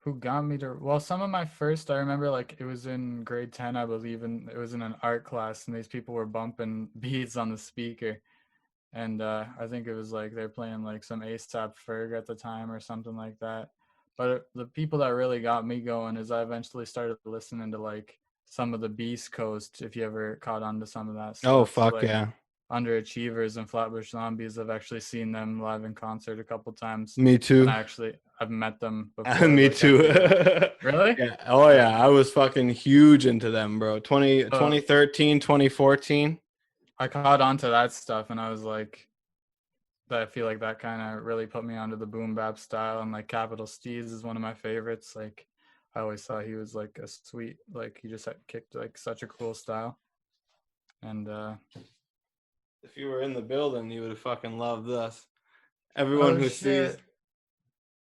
who got me to? Well, some of my first, I remember like it was in grade 10, I believe, and it was in an art class, and these people were bumping beats on the speaker, and I think it was like they're playing like some ASAP Ferg at the time or something like that. But the people that really got me going is I eventually started listening to like some of the Beast Coast. If you ever caught on to some of that Oh stuff, so fuck like yeah. Underachievers and Flatbush Zombies. I've actually seen them live in concert a couple times, Me and too. I've met them before, Me like at too. the really. Yeah. Oh Uh, yeah. I was fucking huge into them, bro. 2013, 2014. I caught on to that stuff, and I was like, that I feel like that kind of really put me onto the boom bap style, and like Capital Steez is one of my favorites. Like I always thought he was like a sweet, like he just had kicked like such a cool style. And If you were in the building, you would have fucking loved this. Everyone oh who sees shit,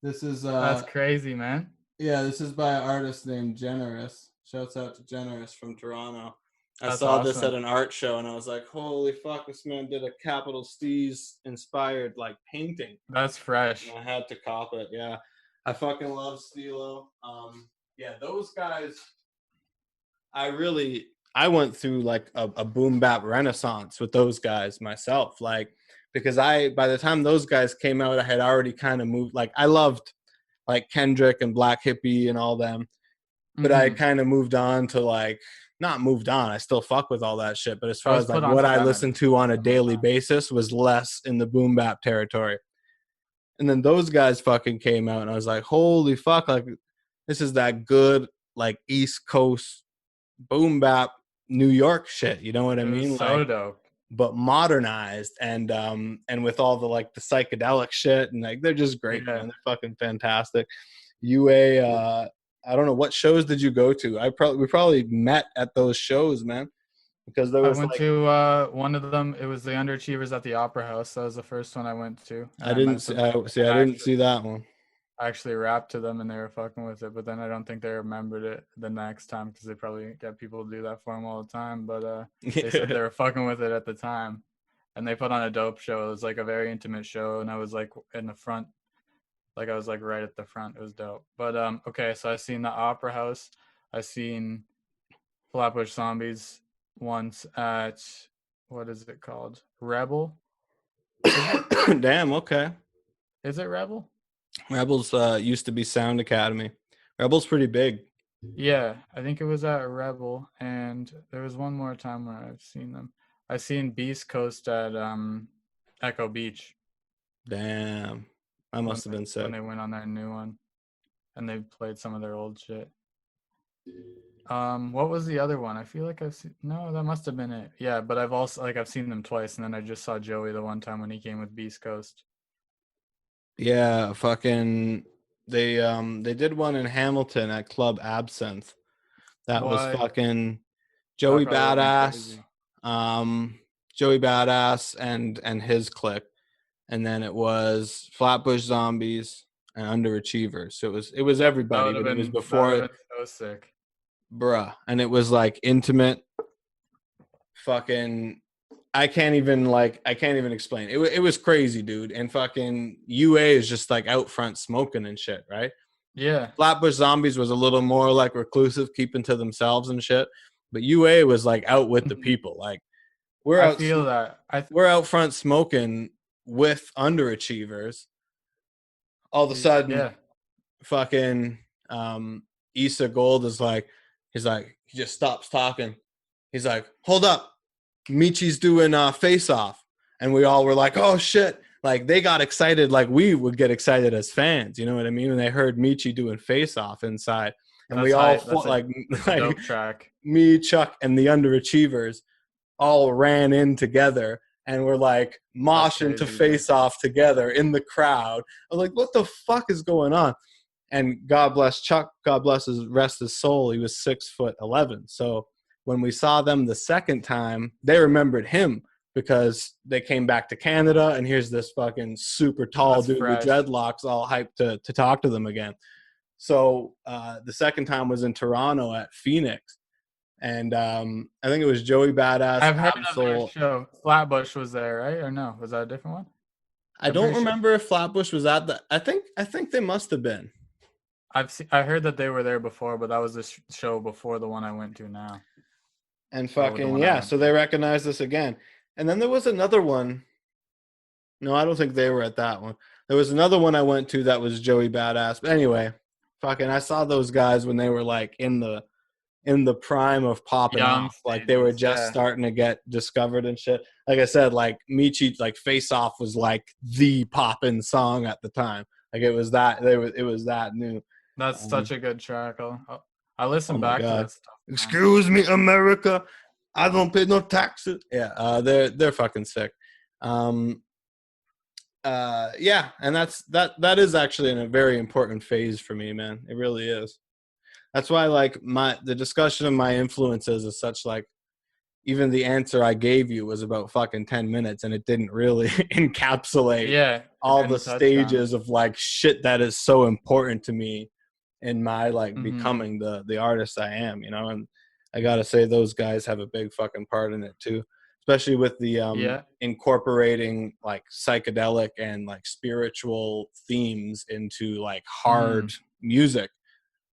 this is that's crazy, man. yeah, this is by an artist named Generous. Shouts out to Generous from Toronto. I That's saw this at awesome. an art show and I was like, holy fuck, this man did a Capital Steez inspired like painting. That's fresh. And I had to cop it. Yeah. I fucking love Stilo. Yeah, those guys, I went through like a boom bap renaissance with those guys myself. Like, because by the time those guys came out, I had already kind of moved. Like, I loved like Kendrick and Black Hippie and all them, but I kind of moved on to like, not moved on. I still fuck with all that shit. But as I far was as like put what onto I them at listened to on a similar daily time. basis was less in the boom bap territory. And then those guys fucking came out and I was like, holy fuck, like this is that good like East Coast boom bap New York shit. You know what I It was mean? so Like, dope. but modernized and with all the like the psychedelic shit and like they're just great, Yeah. man. They're fucking fantastic. UA, I don't know what shows did you go to? We probably met at those shows, man, because there I was went like to one of them. It was the Underachievers at the Opera House. That was the first one I went to, and I I didn't met see, them there. I And didn't see that one. I actually rapped to them, and they were fucking with it. But then I don't think they remembered it the next time because they probably get people to do that for them all the time. But they said they were fucking with it at the time, and they put on a dope show. It was like a very intimate show, and I was like in the front, like I was like right at the front. It was dope. But okay, so I seen the Opera House. I seen Flatbush Zombies once at, what is it called? Rebel? Is it? Damn, okay. Is it Rebel? Rebels used to be Sound Academy. Rebels pretty big. Yeah, I think it was at Rebel, and there was one more time where I've seen them. I seen Beast Coast at Echo Beach Damn, that when must have been when sick. they went on their new one, and they played some of their old shit. What was the other one? I feel like I've seen. No, that must have been it. Yeah, but I've also like I've seen them twice, and then I just saw Joey the one time when he came with Beast Coast. Yeah, fucking they did one in Hamilton at Club Absinthe. That was What? fucking That Joey probably would have been Badass, crazy. um, Joey Badass and his clique, and then it was Flatbush Zombies and Underachievers. So it was everybody, but it was That would before have it, been so sick. bruh, and it was like intimate, fucking. I can't even explain. It was crazy, dude. And fucking UA is just like out front smoking and shit, right? Yeah, Flatbush Zombies was a little more like reclusive, keeping to themselves and shit. But UA was like out with the mhm. people. Like we're I out, feel that. we're out front smoking with underachievers. All of a sudden, Yeah, fucking Issa Gold is like, he just stops talking. He's like, hold up, Michi's doing face off, and we all were like, oh shit. Like they got excited, like we would get excited as fans, you know what I mean? When they heard Michi doing face off inside, and we that's all high. fought like That's a like dope track. me, Chuck, and the underachievers all ran in together and were like That's moshing to crazy, dude. face off together in the crowd. I was like, what the fuck is going on? And God bless Chuck, God bless his rest his soul. He was 6'11". So when we saw them the second time, they remembered him because they came back to Canada and here's this fucking super tall That's dude with fresh. dreadlocks all hyped to talk to them again. So the second time was in Toronto at Phoenix. And I think it was Joey Badass, I've heard of their Absol. show. Flatbush was there, right? Or no? Was that a different one? I I'm don't pretty sure. remember if Flatbush was at the. I think they must have been. I heard that they were there before, but that was the show before the one I went to now. And Or the fucking one I yeah, went so they to. recognized us again. And then there was another one. No, I don't think they were at that one. There was another one I went to that was Joey Badass. But anyway, fucking I saw those guys when they were like in the prime of popping Young off. Like they were stages, just yeah. starting to get discovered and shit. Like I said, like Michi, like Face Off was like the poppin' song at the time. Like it was that new. That's such Um, a good track. I oh listen my back to god. that stuff now. Excuse me, America. I don't pay no taxes. Yeah, they're fucking sick. Um, yeah, and that is actually in a very important phase for me, man. It really is. That's why like the discussion of my influences is such like even the answer I gave you was about fucking 10 minutes and it didn't really encapsulate Yeah, it all the didn't touch on it. stages of like shit that is so important to me in my like Hmm. becoming the artist I am, and I got to say those guys have a big fucking part in it too, especially with the Yeah. incorporating like psychedelic and like spiritual themes into like hard Mm. music.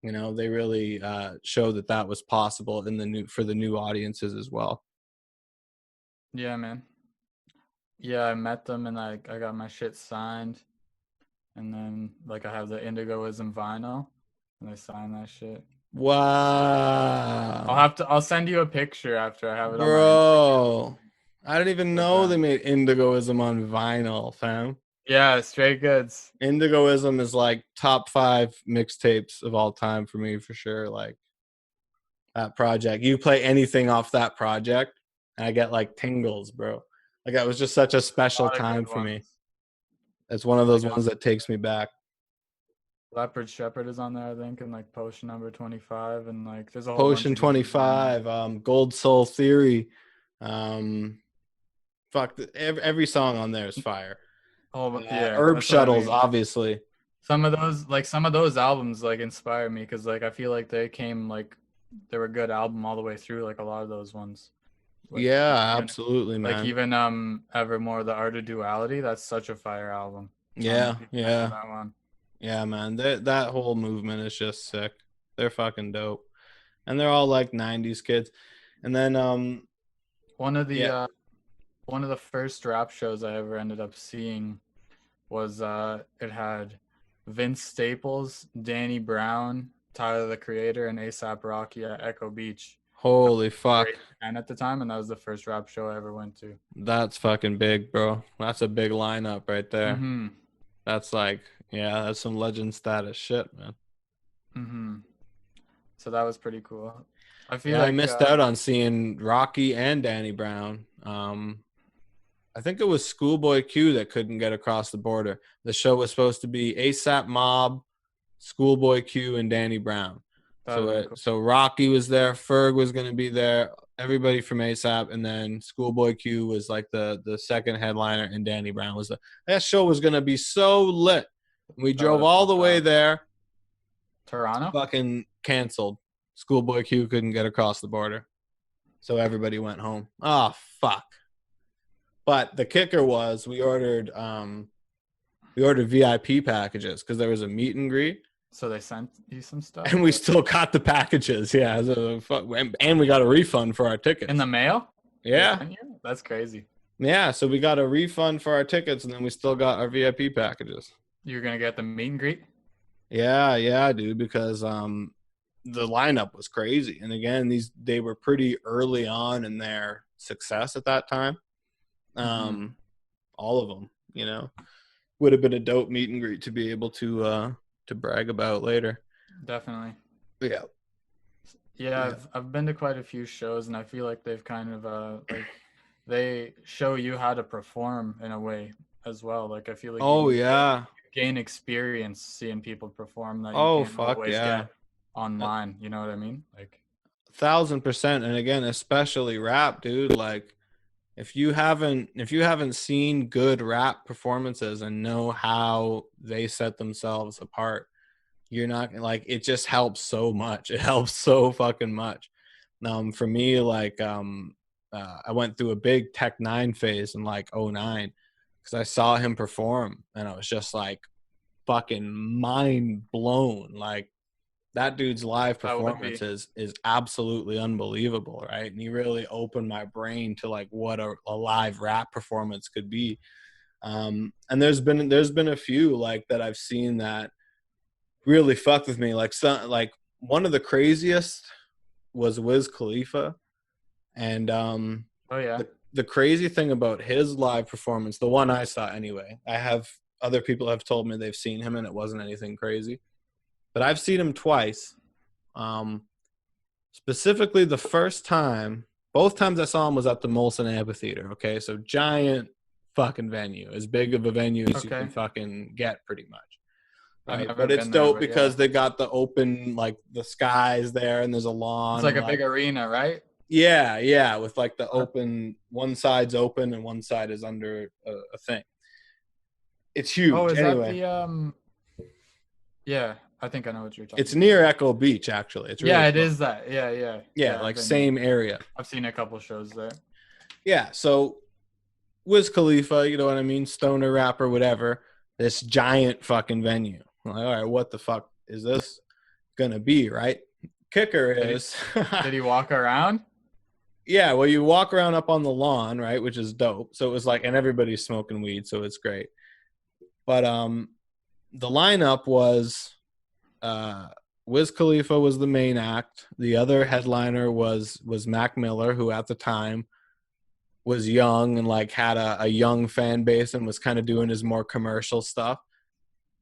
They really show that was possible for the new audiences as well. Yeah, man. Yeah, I met them and I got my shit signed. And then like I have the Indigoism vinyl and I signed that shit. Wow. I'll send you a picture after I have it on my Instagram Bro, I didn't even with know they them. made Indigoism on vinyl, fam. Yeah, straight goods. Indigoism is like top 5 mixtapes of all time for me, for sure. Like that project. You play anything off that project, and I get like tingles, bro. Like that was just such a A special lot of time good for me. ones. It's one of They those got ones that takes me back. Leopard Shepherd is on there, I think, and like Potion number 25, and like there's a whole bunch Potion of dudes on there. 25, Gold Soul Theory. Um, every song on there is fire. Yeah, Herb that's what I Shuttles, mean. obviously. Some of those albums like inspire me because like I feel like they were good album all the way through. Like a lot of those ones. Like Yeah, even absolutely, man. Evermore, The Art of Duality. That's such a fire album. I don't know Yeah, if you know yeah, that one. yeah, man. That whole movement is just sick. They're fucking dope, and they're all like '90s kids. And then, One of the yeah, uh, one of the first rap shows I ever ended up seeing was it had Vince Staples, Danny Brown, Tyler the Creator and ASAP Rocky at Echo Beach. Holy fuck. And at the time, and that was the first rap show I ever went to. That's fucking big, bro. That's a big lineup right there. Mm-hmm. That's like, yeah, that's some legend status shit, man. Mm-hmm. So that was pretty cool. I feel Yeah, like I missed out on seeing Rocky and Danny Brown. I think it was Schoolboy Q that couldn't get across the border. The show was supposed to be ASAP Mob, Schoolboy Q, and Danny Brown. So Rocky was there, Ferg was going to be there, everybody from ASAP, and then Schoolboy Q was like the second headliner, and Danny Brown was that show was going to be so lit. We drove all the way there. Toronto? Fucking canceled. Schoolboy Q couldn't get across the border. So everybody went home. Oh, fuck. But the kicker was we ordered VIP packages because there was a meet and greet. So they sent you some stuff? And we still got the packages, yeah. And we got a refund for our tickets. In the mail? Yeah. That's crazy. Yeah, so we got a refund for our tickets, and then we still got our VIP packages. You're going to get the meet and greet? Yeah, dude, because the lineup was crazy. And again, they were pretty early on in their success at that time. All of them, you know. Would have been a dope meet and greet to be able to brag about later. Definitely. Yeah, I've been to quite a few shows, and I feel like they've kind of like they show you how to perform in a way as well. Like I feel like you gain experience seeing people perform that you can't always get online. You know what I mean? Like 1,000%. And again, especially rap, dude. Like if you haven't seen good rap performances and know how they set themselves apart, you're not like, it just helps so much. It helps so fucking much. For me, like I went through a big Tech 9 phase in like 2009 because I saw him perform and I was just like fucking mind blown. Like that dude's live performance is absolutely unbelievable, right? And he really opened my brain to like what a live rap performance could be. And there's been a few like that I've seen that really fucked with me. Like one of the craziest was Wiz Khalifa, and the crazy thing about his live performance, the one I saw anyway, other people have told me they've seen him and it wasn't anything crazy. But I've seen him twice. Specifically the first time, both times I saw him was at the Molson Amphitheater, okay? So giant fucking venue, as big of a venue as you can fucking get pretty much. Right? But it's dope because they got the open, like the skies there and there's a lawn. It's like a big arena, right? Yeah, with like the open, one side's open and one side is under a thing. It's huge. Oh, is anyway. that the Yeah, I think I know what you're talking about. It's near Echo Beach, actually. It's really it is that. Yeah, like same area. I've seen a couple shows there. Yeah, so Wiz Khalifa, you know what I mean? Stoner rapper, whatever. This giant fucking venue. I'm like, all right, what the fuck is this gonna be, right? Kicker is did he walk around? Yeah, well, you walk around up on the lawn, right, which is dope. So it was like, and everybody's smoking weed, so it's great. But the lineup was Wiz Khalifa was the main act. The other headliner was Mac Miller, who at the time was young and like had a young fan base and was kind of doing his more commercial stuff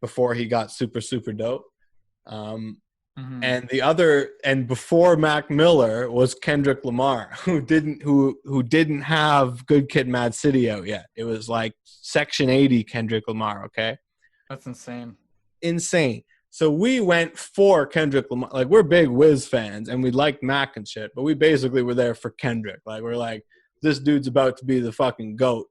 before he got super, super dope. And before Mac Miller was Kendrick Lamar, who didn't have Good Kid, Mad City out yet. It was like Section 80 Kendrick Lamar. Okay, that's insane. So we went for Kendrick Lamar. Like we're big Wiz fans and we liked Mac and shit, but we basically were there for Kendrick. Like we're like, this dude's about to be the fucking GOAT,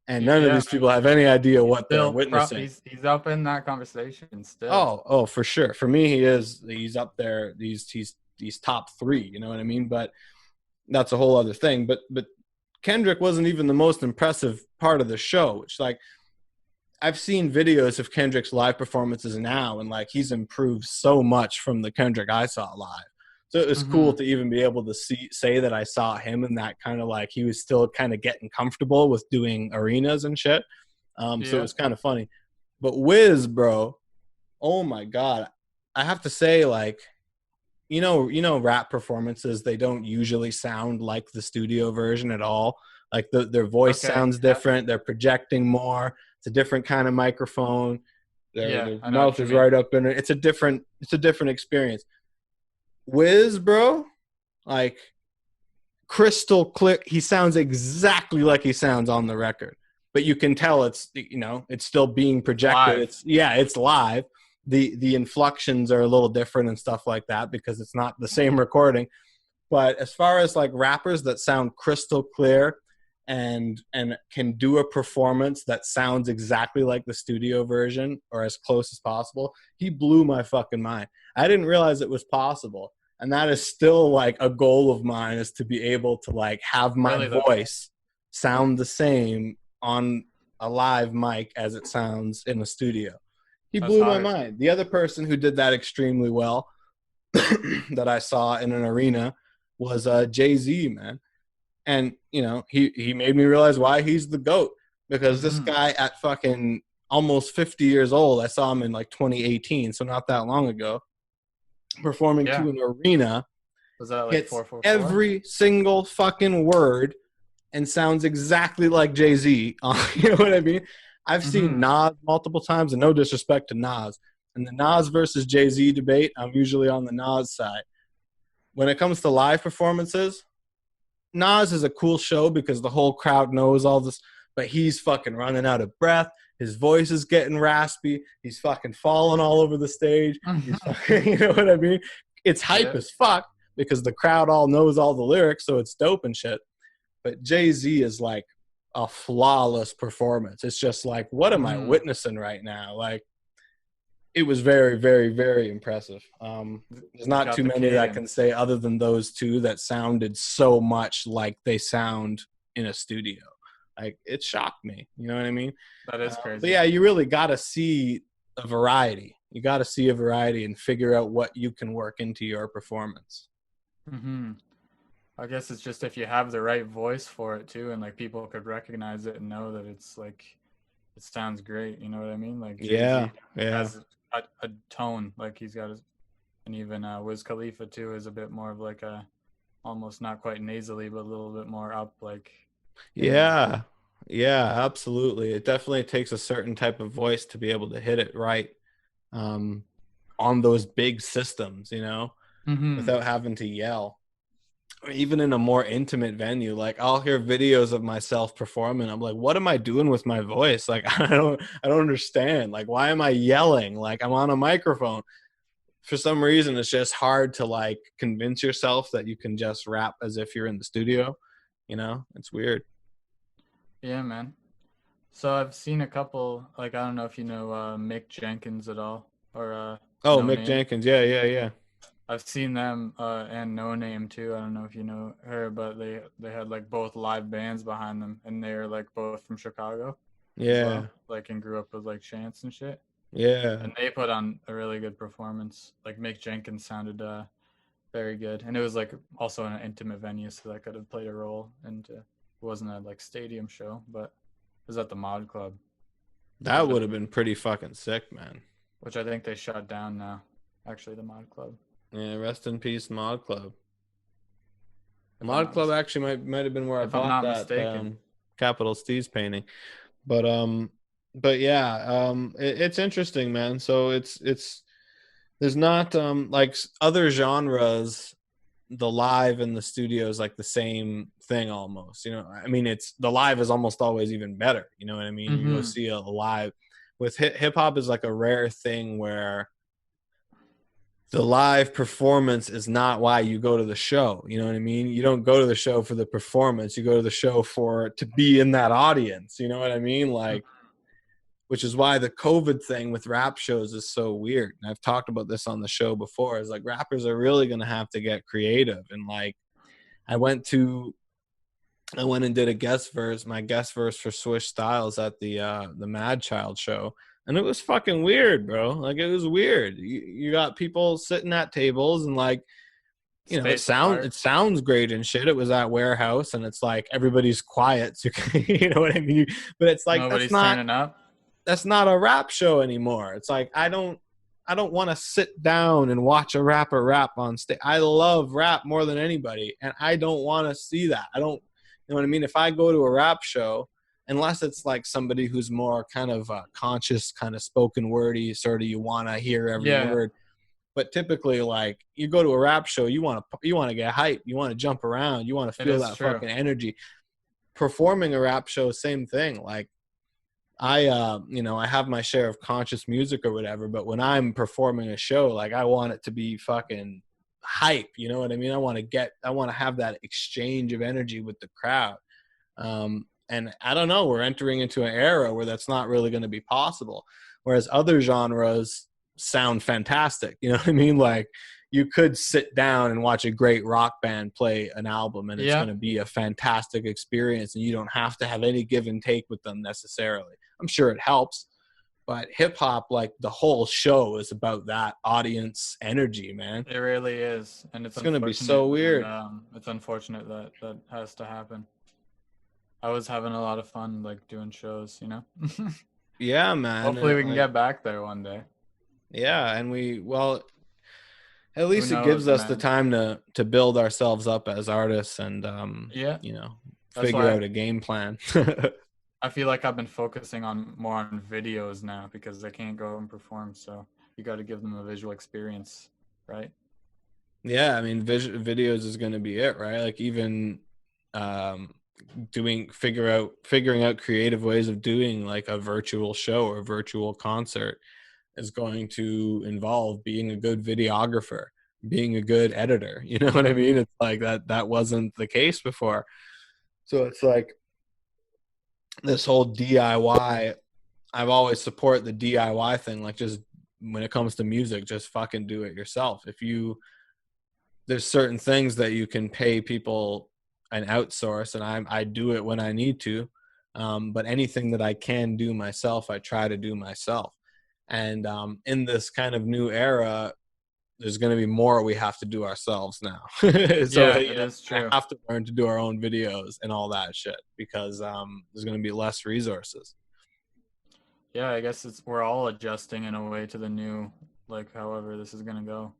and none of these people have any idea what they're witnessing. He's up in that conversation still. Oh, for sure. For me, he is. He's up there. He's top 3. You know what I mean? But that's a whole other thing. But Kendrick wasn't even the most impressive part of the show. Which like I've seen videos of Kendrick's live performances now, and like he's improved so much from the Kendrick I saw live. So it was cool to even be able to say that I saw him and that kind of like he was still kind of getting comfortable with doing arenas and shit. So it was kind of funny. But Wiz, bro, oh my God. I have to say, like, rap performances, they don't usually sound like the studio version at all. Like their voice Okay. sounds different. They're projecting more. It's a different kind of microphone. Their I know mouth what you is mean. right up in it. It's a different experience. Wiz, bro, like crystal clear. He sounds exactly like he sounds on the record, but you can tell it's still being projected. Live. It's live. The inflections are a little different and stuff like that because it's not the same recording. But as far as like rappers that sound crystal clear and can do a performance that sounds exactly like the studio version or as close as possible, he blew my fucking mind. I didn't realize it was possible. And that is still like a goal of mine, is to be able to like have my Really, though? voice sound the same on a live mic as it sounds in the studio. He That's blew my hard. mind. The other person who did that extremely well that I saw in an arena was Jay-Z, man. And, he made me realize why he's the GOAT. Because this guy at fucking almost 50 years old, I saw him in like 2018, so not that long ago, performing to an arena. Was that like hits 444? every single fucking word and sounds exactly like Jay-Z. You know what I mean? I've seen Nas multiple times, and no disrespect to Nas. In the Nas versus Jay-Z debate, I'm usually on the Nas side. When it comes to live performances, Nas is a cool show because the whole crowd knows all this, but he's fucking running out of breath. His voice is getting raspy. He's fucking falling all over the stage. He's fucking, you know what I mean? It's hype as fuck because the crowd all knows all the lyrics, so it's dope and shit. But Jay-Z is like a flawless performance. It's just like, what am I witnessing right now? Like, it was very, very, very impressive. There's not too many that I can say other than those two that sounded so much like they sound in a studio. Like, it shocked me. You know what I mean? That is crazy. But yeah, you really got to see a variety. You got to see a variety and figure out what you can work into your performance. I guess it's just if you have the right voice for it too, and like people could recognize it and know that it's like, it sounds great. You know what I mean? Like Jay-Z has a tone, like he's got and even Wiz Khalifa too is a bit more of like a, almost not quite nasally, but a little bit more up, like. Yeah, absolutely. It definitely takes a certain type of voice to be able to hit it right on those big systems, without having to yell. Or even in a more intimate venue, like I'll hear videos of myself performing. I'm like, what am I doing with my voice? Like, I don't understand. Like, why am I yelling? Like, I'm on a microphone. For some reason, it's just hard to like convince yourself that you can just rap as if you're in the studio. It's weird. Yeah, man. So I've seen a couple, like, I don't know if you know Mick Jenkins at all, or No Mick Name. Jenkins. Yeah. I've seen them and No Name too. I don't know if you know her, but they had like both live bands behind them, and they're like both from Chicago. Yeah. Well, like, and grew up with like Chance and shit. Yeah. And they put on a really good performance. Like Mick Jenkins sounded very good, and it was like also in an intimate venue, so that could have played a role into. It wasn't a like stadium show, but it was at the Mod Club. That would have been pretty fucking sick, man. Which I think they shut down now. Actually, the Mod Club. Yeah, rest in peace, Mod Club. Mod Club actually might have been where I bought that Capital Steez painting, but yeah, it's interesting, man. So it's there's not like other genres. The live and the studio is like the same thing almost. I mean, it's the live is almost always even better. You know what I mean? You go see a live with hip hop is like a rare thing where the live performance is not why you go to the show. You know what I mean? You don't go to the show for the performance. You go to the show to be in that audience. You know what I mean? Like, which is why the COVID thing with rap shows is so weird. And I've talked about this on the show before. Is like rappers are really going to have to get creative. And like, I went and did my guest verse for Swish Styles at the Mad Child show. And it was fucking weird, bro. Like, it was weird. You got people sitting at tables and like, it sounds great and shit. It was at Warehouse and it's like everybody's quiet. So you know what I mean? But it's like, nobody's turning up. That's not a rap show anymore. It's like, I don't I don't want to sit down and watch a rapper rap on stage. I love rap more than anybody, and I don't want to see that. I don't, you know what I mean? If I go to a rap show, unless it's like somebody who's more kind of conscious, kind of spoken wordy, sort of you want to hear every Yeah, word. But typically, like you go to a rap show, you want to get hyped, you want to jump around, you want to it feel is that true. fucking energy. Performing a rap show, same thing. Like I have my share of conscious music or whatever, but when I'm performing a show, like I want it to be fucking hype. You know what I mean? I want to have that exchange of energy with the crowd. And I don't know, we're entering into an era where that's not really going to be possible. Whereas other genres sound fantastic. You know what I mean? Like you could sit down and watch a great rock band play an album and it's Yeah, going to be a fantastic experience and you don't have to have any give and take with them necessarily. I'm sure it helps, but hip hop, like the whole show is about that audience energy, man. it really is, and It's going to be so weird. it's unfortunate that that has to happen. I was having a lot of fun like doing shows, you know. Yeah, man. Hopefully And we can like, get back there one day. yeah. And at Who least it gives knows, us the man? time to build ourselves up as artists and, Yeah, that's figure why out a game plan. I feel like I've been focusing on more on videos now because I can't go and perform. So you got to give them a visual experience, right? Yeah, I mean, videos is going to be it, right? Like even um, figuring out creative ways of doing like a virtual show or a virtual concert is going to involve being a good videographer, being a good editor. You know what I mean? It's like that wasn't the case before. So it's like this whole DIY. I've always support the DIY thing. Like just when it comes to music, just fucking do it yourself. There's certain things that you can pay people and outsource, and I do it when I need to. But anything that I can do myself, I try to do myself. And in this kind of new era, there's going to be more we have to do ourselves now. So Yeah, it is I true. have to learn to do our own videos and all that shit because there's going to be less resources. Yeah, I guess we're all adjusting in a way to the new, like however this is gonna go.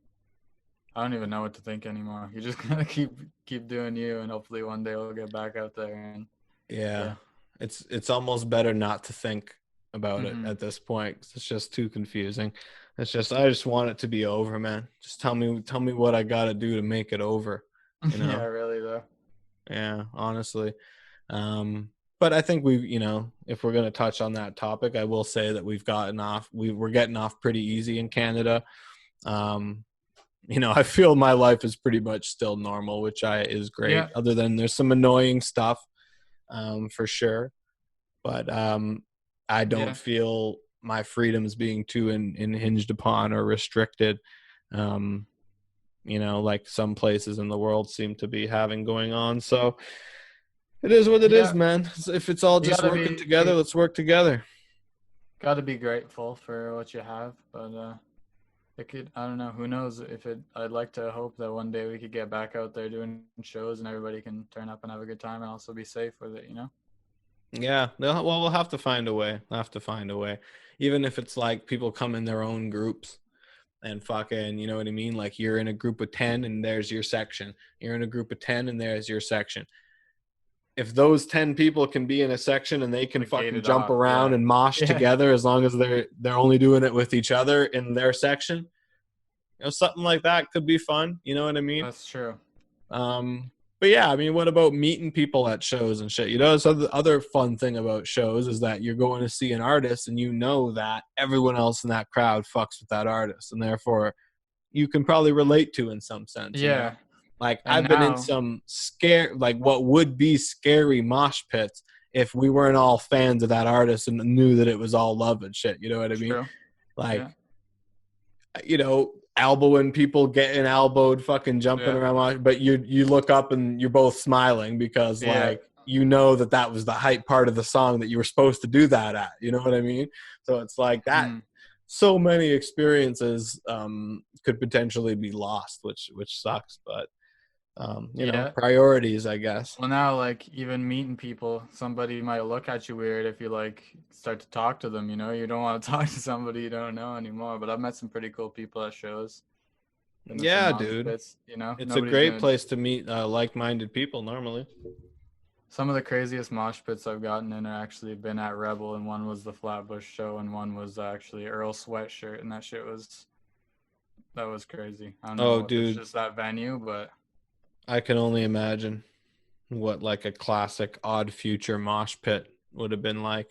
I don't even know what to think anymore. You just gotta keep doing you, and hopefully one day we'll get back out there. And Yeah, yeah, it's almost better not to think about it hmm at this point 'cause it's just too confusing. I just want it to be over, man. Just tell me what I got to do to make it over, you yeah, know? really though. Yeah, honestly. But I think if we're going to touch on that topic, I will say that we're getting off pretty easy in Canada. Um, I feel my life is pretty much still normal, which is great. Yeah, Other than there's some annoying stuff, for sure. But I don't yeah, feel my freedoms being too hinged upon or restricted. Um, like some places in the world seem to be having going on. So it is what it is, yeah. man. If it's all You just working together, let's work together. gotta be grateful for what you have, but it could. I don't know. Who knows if it? I'd like to hope that one day we could get back out there doing shows and everybody can turn up and have a good time and also be safe with it. You know. Yeah. Well, we'll have to find a way. Even if it's like people come in their own groups and fucking, you know what I mean? Like you're in a group of 10 and there's your section. You're in a group of 10 and there's your section. If those 10 people can be in a section and they can Like fucking gated jump off. around Yeah. and mosh Yeah. together as long as they're only doing it with each other in their section, something like that could be fun. You know what I mean? That's true. But yeah, I mean, what about meeting people at shows and shit? So the other fun thing about shows is that you're going to see an artist and you know that everyone else in that crowd fucks with that artist, and therefore you can probably relate to in some sense, Yeah. Like And I've been in now, some like what would be scary mosh pits if we weren't all fans of that artist and knew that it was all love and shit. You know what I mean? true. Like, Yeah. Elbowing people, getting elbowed, fucking jumping Yeah. around, but you look up and you're both smiling because Yeah. like that was the hype part of the song that you were supposed to do that at. You know what I mean? So it's like that. Mhm. So many experiences could potentially be lost, which sucks. But You know, Yeah. priorities, I guess. Well, now, like, even meeting people, somebody might look at you weird if you, like, start to talk to them, you know? You don't want to talk to somebody you don't know anymore. But I've met some pretty cool people at shows. Been to some Yeah, mosh dude. pits, you know? It's a Nobody's great gonna place to meet like-minded people normally. Some of the craziest mosh pits I've gotten in are actually been at Rebel, and one was the Flatbush show, and one was actually Earl Sweatshirt, and that was crazy. I don't Oh, know if it's dude, just that venue, but I can only imagine what like a classic Odd Future mosh pit would have been like.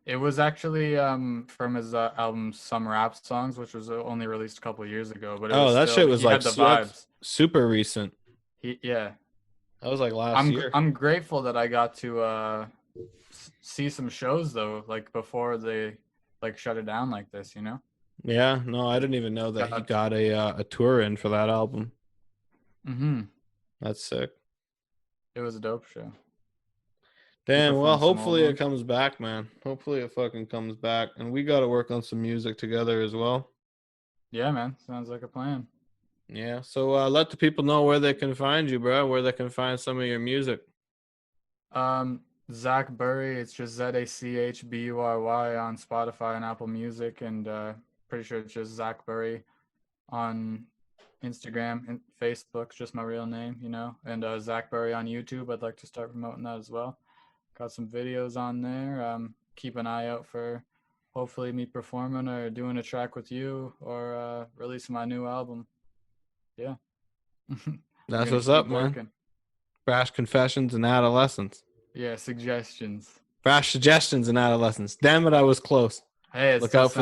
it was actually from his album Some Rap Songs, which was only released a couple years ago, but it Oh, was that shit still was he like had the that's vibes. super recent. Yeah, That was like last year. I'm grateful that I got to see some shows though, like before they like shut it down like this, you know. Yeah, no, I didn't even know that he got a tour in for that album. Mm-hmm. That's sick. It was a dope show. Damn, well, performed some old hopefully it ones. comes back, man. Hopefully it fucking comes back. And we got to work on some music together as well. Yeah, man. Sounds like a plan. Yeah, so let the people know where they can find you, bro, where they can find some of your music. Zach Burry, it's just ZachBurry on Spotify and Apple Music, and pretty sure it's just Zach Burry on Instagram and Facebook, just my real name, you know, and Zach Burry on YouTube. I'd like to start promoting that as well. Got some videos on there. Keep an eye out for hopefully me performing or doing a track with you or releasing my new album. Yeah. That's what's up, man. Brash confessions and adolescence. Yeah, suggestions. Brash suggestions and adolescence. Damn it, I was close. Hey, look out for that.